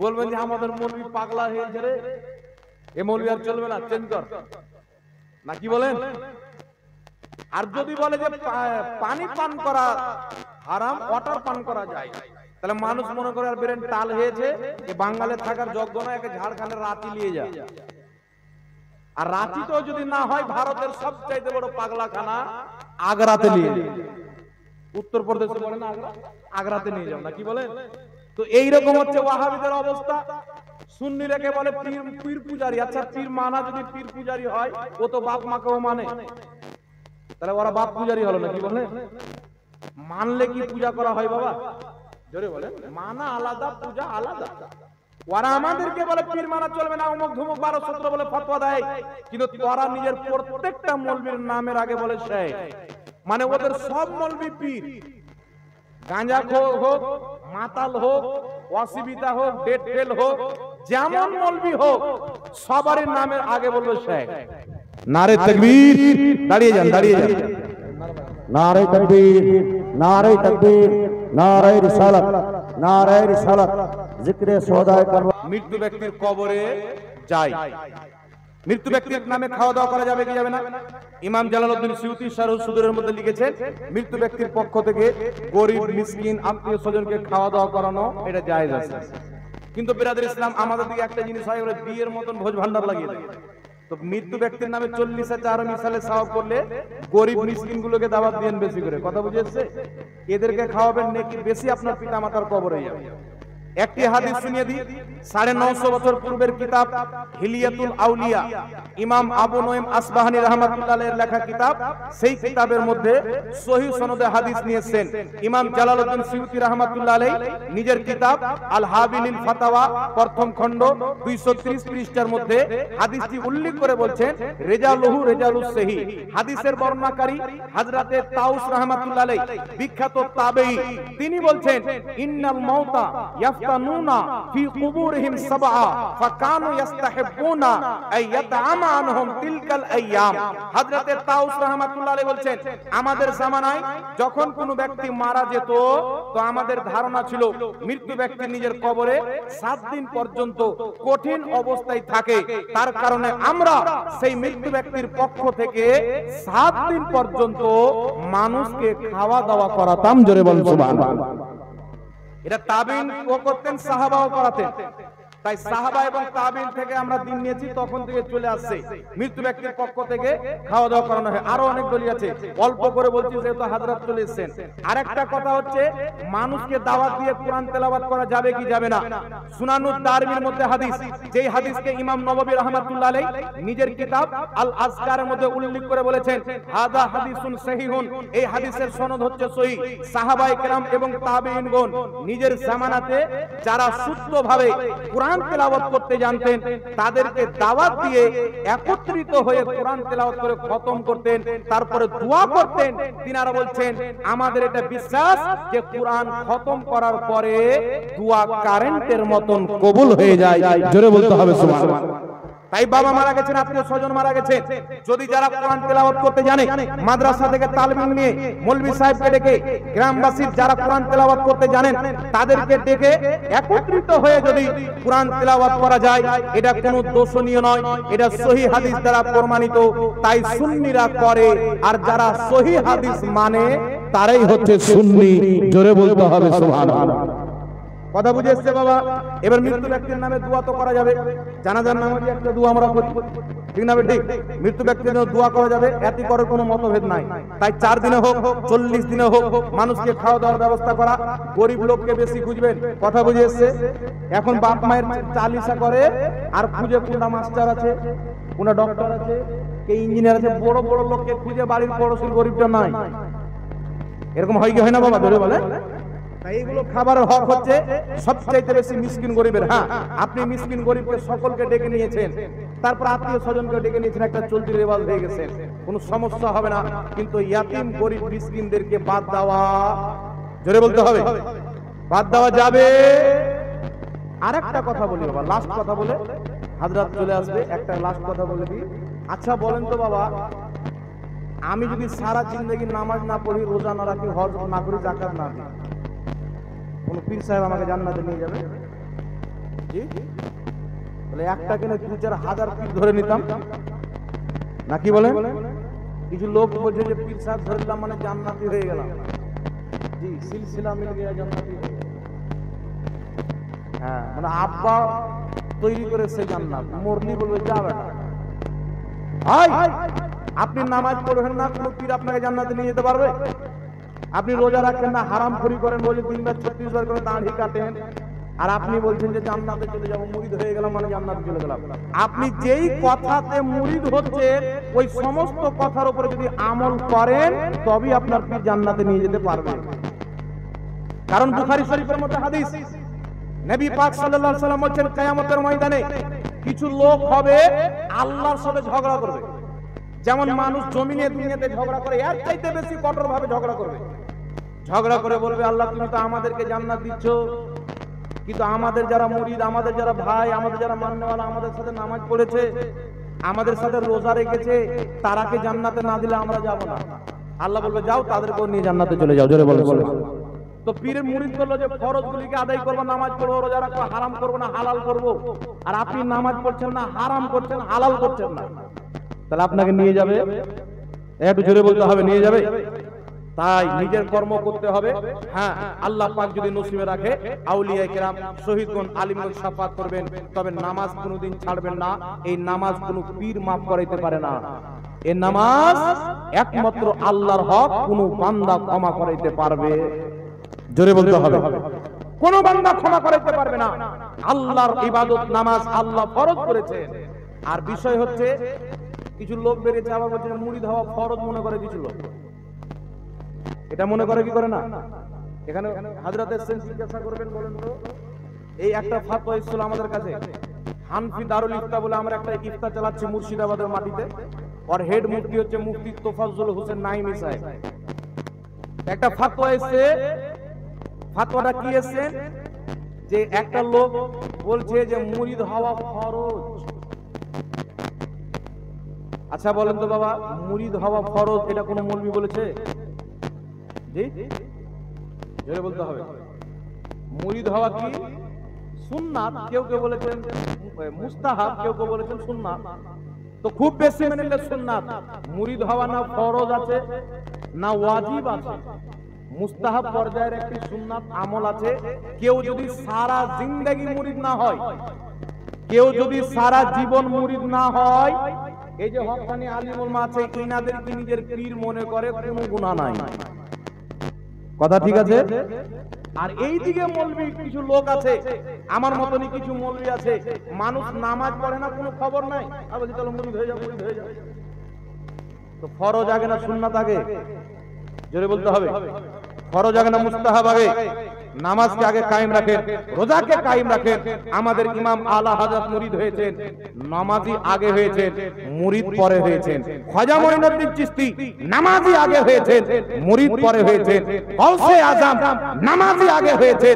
বলবেন যে আমাদের মৌলবি পাগলা হয়েছে রে, এ মৌলবি আর চলবে না, চেঞ্জ কর, না কি বলেন? আর যদি বলে যে পানি পান করা হারাম, ওয়াটার পান করা যায়, তাহলে মানুষ মনে করে আর ব্রেন টাল হয়েছে যে বাঙালি থাকার যোগ্য না, একে ঝাড়খণ্ডের রাঁচি নিয়ে যায়। আর রাঁচিতেও যদি না হয়, ভারতের সবচাইতে বড় পাগলাখানা আগ্রাতে নিয়ে যাও। উত্তরপ্রদেশে বলে না আগ্রা, আগ্রাতে নিয়ে যাও, না কি বলেন? তো এইরকম হচ্ছে ওয়াহাবিদের অবস্থা। সুন্নিরাকে বলে পীর পূজারি। আচ্ছা পীর মানা যদি পীর পূজারি হয়, ও তো বাপ মাকেও মানে, তাহলে ওরা বাপ পূজারি হলো না, কি বলে? মানলে কি পূজা করা হয় বাবা? জোরে বলেন। মানা আলাদা, পূজা আলাদা। ওরা আমাদেরকে বলে পীর মানা চলবে না, অমুক ধুমুক 12-17 বলে ফতোয়া দেয়, কিন্তু ওরা নিজের প্রত্যেকটা মৌলবীর নামের আগে বলে শেখ। মানে ওদের সব মৌলবী পীর। গাঁজাখোর হোক, মাতাল হোক, ওয়াসিবিতা হোক, ডেট ফেল হোক, যেমন মৌলবী হোক, সবারই নামের আগে বলবে শেখ। নারে তাকবীর, দাঁড়িয়ে যান, দাঁড়িয়ে যান। নারে তাকবীর, নারে তাকবীর, নারে রিসালাত, নারে রিসালাত, জিক্রে সোদায় করব। মৃত্যু ব্যক্তির কবরে যায়, মৃত্যু ব্যক্তির নামে খাওয়া দাওয়া করা যাবে কি যাবে না? ইমাম জালালউদ্দিন সিউতি শারহুস সুদুরের মধ্যে লিখেছেন, মৃত্যু ব্যক্তির পক্ষ থেকে গরিব মিসকিন আত্মীয় স্বজনকে খাওয়া দাওয়া করানো এটা জায়েজ আছে। কিন্তু বিরাদর ইসলাম আমাদের দিকে একটা জিনিস হয়, ওরা বিয়ের মতন ভোজ ভান্ডার লাগিয়ে দেয়। তো মৃত্যু ব্যক্তির নামে 40,000 মিসালে সওয়াব করলে গরিব মিসকিন গুলোকে দাওয়াত দেন বেশি করে। কথা বুঝেছে? এদেরকে খাওয়াবেন নাকি বেশি আপনার পিতা মাতার কবরে যাবে। একটি হাদিস শুনিয়ে দিই, 950 বছর পূর্বের কিতাব হিলিয়াতুল আউলিয়া, ইমাম আবু নঈম আসবাহানী রাহমাতুল্লাহ আলাইহির লেখা কিতাব। সেই কিতাবের মধ্যে সহিহ সনদে হাদিস নিয়েছেন ইমাম জালালউদ্দিন সিউতি রাহমাতুল্লাহ আলাইহি নিজের কিতাব আল হাবিলিল ফাতাওয়া প্রথম খণ্ড 230 পৃষ্ঠার মধ্যে হাদিসটি উল্লেখ করে বলছেন, রেজালুহু রেজালুস সহিহ। হাদিসের বর্ণনাকারী হযরতে তাউস রাহমাতুল্লাহ আলাইহি বিখ্যাত তাবেঈ, তিনি বলছেন, ইন্নাল মাউতা ইয়াফতানুনা ফি কুবুরিহিম সাবআ ফাকানু ইস্তাহিবুনা আই ইয়াতআমা আনহুম তিলকাল আইয়াম। হযরতে তাউস রাহমাতুল্লাহ আলাইহি বলছেন, আমাদের জামানায় যখন কোনো ব্যক্তি মারা যেত, তো আমাদের ধারণা ছিল মৃত্যু ব্যক্তি নিজের কবরে 7 দিন পর্যন্ত কঠিন অবস্থায় থাকে, তার কারণে আমরা সেই মৃত্যু ব্যক্তির পক্ষ থেকে 7 দিন পর্যন্ত মানুষকে খাওয়া দাওয়া করাতাম। জোরে বলুন সুবহানাল্লাহ। এটা তাবিন ও করতেন, সাহাবাও করাতেন। তাই সাহাবা এবং তাবিন থেকে আমরা দিন নিয়েছি, তখন থেকে চলে আসছে মৃত্যু ব্যক্তির পক্ষ থেকে খাওয়া দাওয়া করানো হয়। আরো অনেক দলিল আছে, অল্প করে বলছি যেহেতু হাজরাত চলে এসেছেন। আরেকটা কথা হচ্ছে, মানুষকে দাওয়াত দিয়ে কোরআন তেলাওয়াত করা যাবে কি যাবে না? সুনানুদ দারমির মধ্যে হাদিস, যেই হাদিসকে ইমাম নববী রাহমাতুল্লাহ আলাইহি নিজের কিতাব আল আজকারের মধ্যে উল্লেখ করে বলেছেন, হাদা হাদিসুন সহিহুন, এই হাদিসের সনদ হচ্ছে সহিহ। সাহাবায়ে কেরাম এবং তাবেঈনগণ নিজের জামানাতে যারা শুদ্ধভাবে কোরআন তেলাওয়াত করতে জানতেন, তাদেরকে দাওয়াত দিয়ে একত্রিত হয়ে কোরআন তেলাওয়াত করে খতম করতেন, তারপরে দোয়া করতেন। তিনারা বলছেন, আমাদের এটা বিশ্বাস যে কোরআন খতম করার পরে দোয়া কারেন্টের মতন কবুল হয়ে যায়। জোরে বলতে হবে সুবহানাল্লাহ। তাই বাবা মারা গেছেন, আত্মীয় স্বজন মারা গেছে, যদি যারা কোরআন তেলাওয়াত করতে জানে, মাদ্রাসা থেকে তালিম নিয়ে মৌলভী সাহেবকে ডেকে, গ্রামবাসীর যারা কোরআন তেলাওয়াত করতে জানেন তাদেরকে ডেকে একত্রিত হয়ে যদি কোরআন তেলাওয়াত করা যায়, এটা কোনো দোষণীয় নয়, এটা সহিহ হাদিস দ্বারা প্রমাণিত। তাই সুন্নিরা করে, আর যারা সহিহ হাদিস মানে তারাই হচ্ছে সুন্নি। জোরে বলতে হবে সুবহানাল্লাহ। কথা বুঝে এসছে বাবা? এবার মৃত্যু ব্যক্তির নামে দোয়া তো করা যাবে, জানাজার নামাজে একটা দোয়া আমরা করি, ঠিক না ঠিক? মৃত্যু ব্যক্তির জন্য দোয়া করা যাবে, এতে করার কোনো মতভেদ নাই। তাই 4 দিনে হোক 40 দিনে হোক মানুষকে খাওয়া দাওয়ার ব্যবস্থা করা, গরিব লোককে বেশি খুঁজবেন। কথা বুঝে এসছে? এখন বাপ মায়ের চালিসা করে আর খুঁজে কোনটা মাস্টার আছে, কোনটা ডক্টর আছে, কে ইঞ্জিনিয়ার আছে, বড় বড় লোককে খুঁজে বাড়ির পড়োশির গরিবটা নাই। এরকম হয় কি হয় না বাবা? ধরে বলে তাই এইগুলো খাবারের হক হচ্ছে সবচাইতে বেশি মিসকিন গরিবের। হ্যাঁ, আপনি মিসকিন গরিবকে সকলকে ডেকে নিয়েছেন, তারপর আত্মীয় স্বজনকে ডেকে নিয়েছেন, একটা চলতি রেওয়াজ হয়ে গেছে, কোনো সমস্যা হবে না। কিন্তু ইয়াতিম গরিব মিসকিনদেরকে বাদ দেওয়া, জোরে বলতে হবে, বাদ দেওয়া যাবে। আরেকটা কথা বলি বাবা, লাস্ট কথা বলে হাজরাত চলে আসবে, একটা লাস্ট কথা বলে দিই। আচ্ছা বলেন তো বাবা, আমি যদি সারা জিন্দগি নামাজ না পড়ি, রোজা না রাখি, হজ না করি, যাকাত না দিই, কোন পীর সাহেব আমাকে জান্নাতে নিয়ে যাবে? জি, বলে একটা কেন 2-4 হাজার পীর ধরে নিতাম নাকি বলেন? কিছু লোক বলছে যে পীর সাহেব ধরে নিলাম মানে জান্নাতি হয়ে গেলাম। জি, সিলসিলা মিল গিয়া জান্নাতি। হ্যাঁ, মানে আব্বা তৈরি করে সেই জান্নাত, মরনি বলবে যাবে না। আপনি নামাজ পড়বেন না, কোন পীর আপনাকে জান্নাতে নিয়ে যেতে পারবে? আপনি রোজা রাখেন না, হারামখোরি করেন, রোজে 3 বার 36 বার করে দাঁড়ি কাটেন, আর আপনি বলছেন যে জান্নাতে চলে যাবো, মুরিদ হয়ে গেলাম মানে জান্নাতে চলে গেলাম। আপনি যেই কথাতে মুরিদ হচ্ছেন ওই সমস্ত কথার উপরে যদি আমল করেন তবেই আপনার পীর জান্নাতে নিয়ে যেতে পারবে। কারণ বুখারী শরীফের মধ্যে হাদিস, নবী পাক সাল্লাল্লাহু আলাইহি ওয়াসাল্লাম বলেন কিয়ামতের ময়দানে কিছু লোক হবে আল্লাহর সাথে ঝগড়া করবে। যেমন মানুষ জমিনে দুনিয়াতে ঝগড়া করে, এর চাইতে বেশি কঠোর ভাবে ঝগড়া করবে। ঝগড়া করে বলবে, আল্লাহ তুমি তো আমাদেরকে জান্নাত দিচ্ছ, কিন্তু আমাদের যারা মুরিদ, আমাদের যারা ভাই, আমাদের যারা মান্যওয়ালা, আমাদের সাথে নামাজ পড়েছে, আমাদের সাথে রোজা রেখেছে, তারাকে জান্নাতে না দিলে আমরা যাব না। আল্লাহ বলবে যাও তাদেরকে নিয়ে জান্নাতে চলে যাও। জোরে বলো। তো পীরের মুরিদ বললো যে ফরজগুলিকে আদায় করবো, নামাজ পড়বো, রোজা রাখবো, হারাম করবো না হালাল করবো, আর আপনি নামাজ পড়ছেন না, হারাম করছেন, হালাল করছেন না, তাহলে আপনাকে নিয়ে যাবে? একটু জোরে বলতে হবে, নিয়ে যাবে। তাই নিজের কর্ম করতে হবে। হ্যাঁ, আল্লাহ পাক যদি নসিবে রাখে আউলিয়া কেরাম, শহীদগণ, আলিমগণ শাফাত করবেন, তবে নামাজ কোনোদিন ছাড়বেন না। এই নামাজ কোনো পীর মাফ করাইতে পারে না। এই নামাজ একমাত্র আল্লাহর হক, কোনো বান্দা ক্ষমা করাইতে পারবে? জোরে বলতে হবে, কোন বান্দা ক্ষমা করাইতে পারবে না। আল্লাহর ইবাদত নামাজ আল্লাহ ফরজ করেছেন। আর বিষয় হচ্ছে কিছু লোক বেরিয়েছে আবার বলছে মুরিদ হওয়া ফরজ মনে করে কিছু লোক। এটা মনে করে কি করে না? এখানে হযরত এসেছেন, জিজ্ঞাসা করবেন, বলেন তো এই একটা ফতোয়া এসেছিল আমাদের কাছে, হানফি দারুল ইফতা বলে আমরা একটা ইফতা চালাচ্ছি মুর্শিদাবাদের মাটিতে, আর হেড মুফতি হচ্ছে মুফতি তোফাজ্জল হোসেন নাইমি সাহেব। একটা ফতোয়া এসেছে, ফতোয়াটা কি এসেছে যে একটা লোক বলছে যে মুরিদ হওয়া ফরজ। আচ্ছা বলেন তো বাবা, মুরিদ হওয়া ফরজ এটা কোন মৌলবি বলেছে? জি, জোরে বলতে হবে। মুরিদ হওয়া কি সুন্নাত, কেউ কেউ বলেছেন মুস্তাহাব, কেউ কেউ বলেছেন সুন্নাত। তো খুব বেশি মেনে নিলে সুন্নাত। মুরিদ হওয়া না ফরজ আছে না ওয়াজিব আছে, মুস্তাহাব পর্যায়ের একটি সুন্নাত আমল আছে। কেউ যদি সারা জিন্দেগি মুরিদ না হয়, কেউ যদি সারা জীবন মুরিদ না হয়, এই যে হক্কানি আলিম উলামা আছে, ইনাদেরকে নিজের পীর মনে করে, কোনো গুনাহ নাই। কথা ঠিক আছে? আর এই দিকে মৌলবি কিছু লোক আছে, আমার মতনই কিছু মৌলবি আছে, মানুষ নামাজ পড়ে না, কোনো খবর নাই, আর বলছে চলো মুরিদ হয়ে যাও, মুরিদ হয়ে যাও। তো ফরজ আগে না সুন্নাত আগে? জোরে বলতে হবে। ফরজ আগে না মুস্তাহাব আগে? নামাজকে আগে কায়েম রাখেন, রোজাকে কায়েম রাখেন। আমাদের ইমাম আলা হযরত মুরিদ হয়েছেন, নামাজি আগে হয়েছেন, মুরিদ পরে হয়েছেন। খাজা মঈনুদ্দিন চিশতি নামাজি আগে হয়েছেন, মুরিদ পরে হয়েছেন। গাউসে আজম নামাজি আগে হয়েছেন,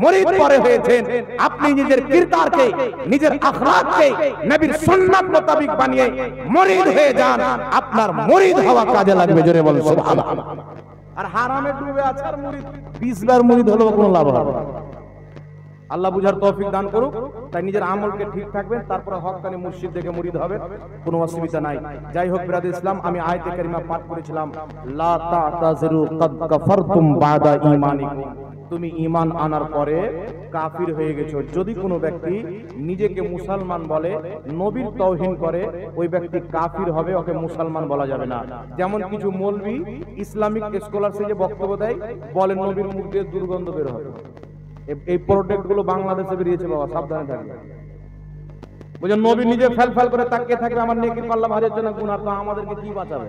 মুরিদ পরে হয়েছেন। আপনি নিজের কিরদারকে, নিজের আখলাককে নবীর সুন্নাত মোতাবেক বানিয়ে মুরিদ হয়ে যান, আপনার মুরিদ হওয়া কাজে লাগবে। জোরে বলুন সুবহানাল্লাহ। আর হারামে ডুবে আছে আর মুরিদ 20 বার মুরিদ হলেও কোনো লাভ হবে না। আল্লাহ বুঝার তৌফিক দান করুক। তাই নিজের আমলকে ঠিক থাকবেন, তারপরে হক্কানি মুর্শিদ দেখে মুরিদ হবে, কোনো অসুবিধা নাই। যাই হোক বিরাদ ইসলাম, আমি আয়াতে কারিমা পাঠ করেছিলাম, লা তা'তাযিরু কাদ কাফারতুম বাদা ঈমানিকুম, তুমি ঈমান আনার পরে কাফির হয়ে গেছো। যদি কোনো ব্যক্তি নিজেকে মুসলমান বলে, নবীর তাওহীন করে, ওই ব্যক্তি কাফির হবে, ওকে মুসলমান বলা যাবে না। যেমন কিছু মৌলভী ইসলামিক স্কলারসে যে বক্তব্য দেয়, বলে নবীর মুখ দিয়ে দুর্গন্ধ বের হবে। এই প্রোডাক্ট গুলো বাংলাদেশে বেরিয়েছে বাবা, সাবধানে থাকবে। বুঝলেন, নবী নিজে ফেল করে তাকিয়ে থাকবে, আমার নেকির পাল্লা ভারী হচ্ছে না, গুনাহ, তো আমাদেরকে কি বাঁচাবে?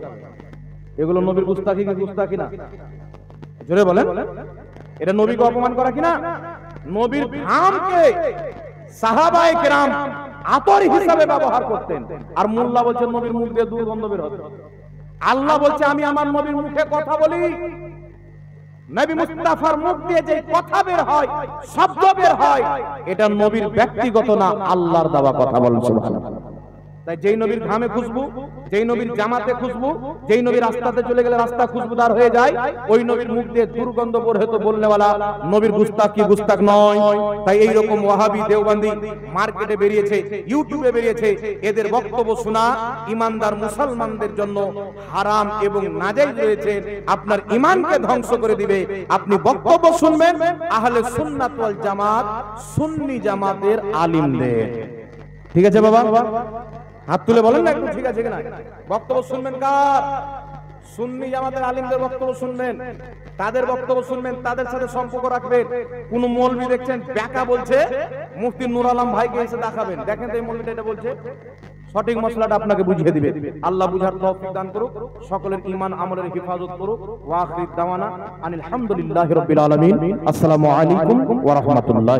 এগুলো নবীর গুস্তাখি কি গুস্তাখি না? জোরে বলেন, এটা নবীকে অপমান করা কিনা? নবীর ঘামকে সাহাবায়ে কেরাম আতর হিসাবে ব্যবহার করতেন, আর মোল্লা বলছেন নবীর মুখ দিয়ে দুর্গন্ধ বের হবে। আল্লাহ বলছে আমি আমার নবীর মুখে কথা বলি, নবী মুস্তাফার মুখ দিয়ে যে কথা বের হয়, শব্দ বের হয়, এটা নবীর ব্যক্তিগত না, আল্লাহর দেওয়া কথা। বলেন সুবহানাল্লাহ। তাই যেই নবীর ঘামে খুশবু, যেই নবীর জামাতে খুশবু, যেই নবীর রাস্তাতে চলে গেলে রাস্তা খুশবুদার হয়ে যায়, ওই নবীর মুখ দিয়ে দুর্গন্ধ বের হতো বলনেওয়ালা নবীর গুস্তাখ কি গুস্তাখ নয়। তাই এই রকম ওয়াহাবি দেওবন্দি মার্কেটে বেরিয়েছে, ইউটিউবে বেরিয়েছে, এদের বক্তব্য শোনা ইমানদার মুসলমানদের জন্য হারাম এবং নাজায়েজ রয়েছে, আপনার ঈমানকে ধ্বংস করে দিবে। আপনি বক্তব্য শুনবেন আহলে সুন্নাত ওয়াল জামাত, সুন্নি জামাতের আলিমদের। ঠিক আছে বাবা, হাত তুলে বলেন না একটু ঠিক আছে কিনা। বক্তব্য শুনবেন কার? সুন্নি জামাতের আলিমদের বক্তব্য শুনবেন, তাদের বক্তব্য শুনবেন, তাদের সাথে সম্পর্ক রাখবেন। কোন মৌলবি দেখছেন ব্যাকা বলছে, মুফতি নূর আলম ভাইকে এসে দেখাবেন, দেখেন তো এই মৌলবিটা এটা বলছে, সঠিক মশলাটা আপনাকে বুঝিয়ে দিবে। আল্লাহ বুঝার তৌফিক দান করুক, সকলের ঈমান আমলের হিফাজত করুক। ওয়া আখির দাওয়ানা আনিল হামদুলিল্লাহি রাব্বিল আলামিন। আসসালামু আলাইকুম ওয়া রাহমাতুল্লাহ।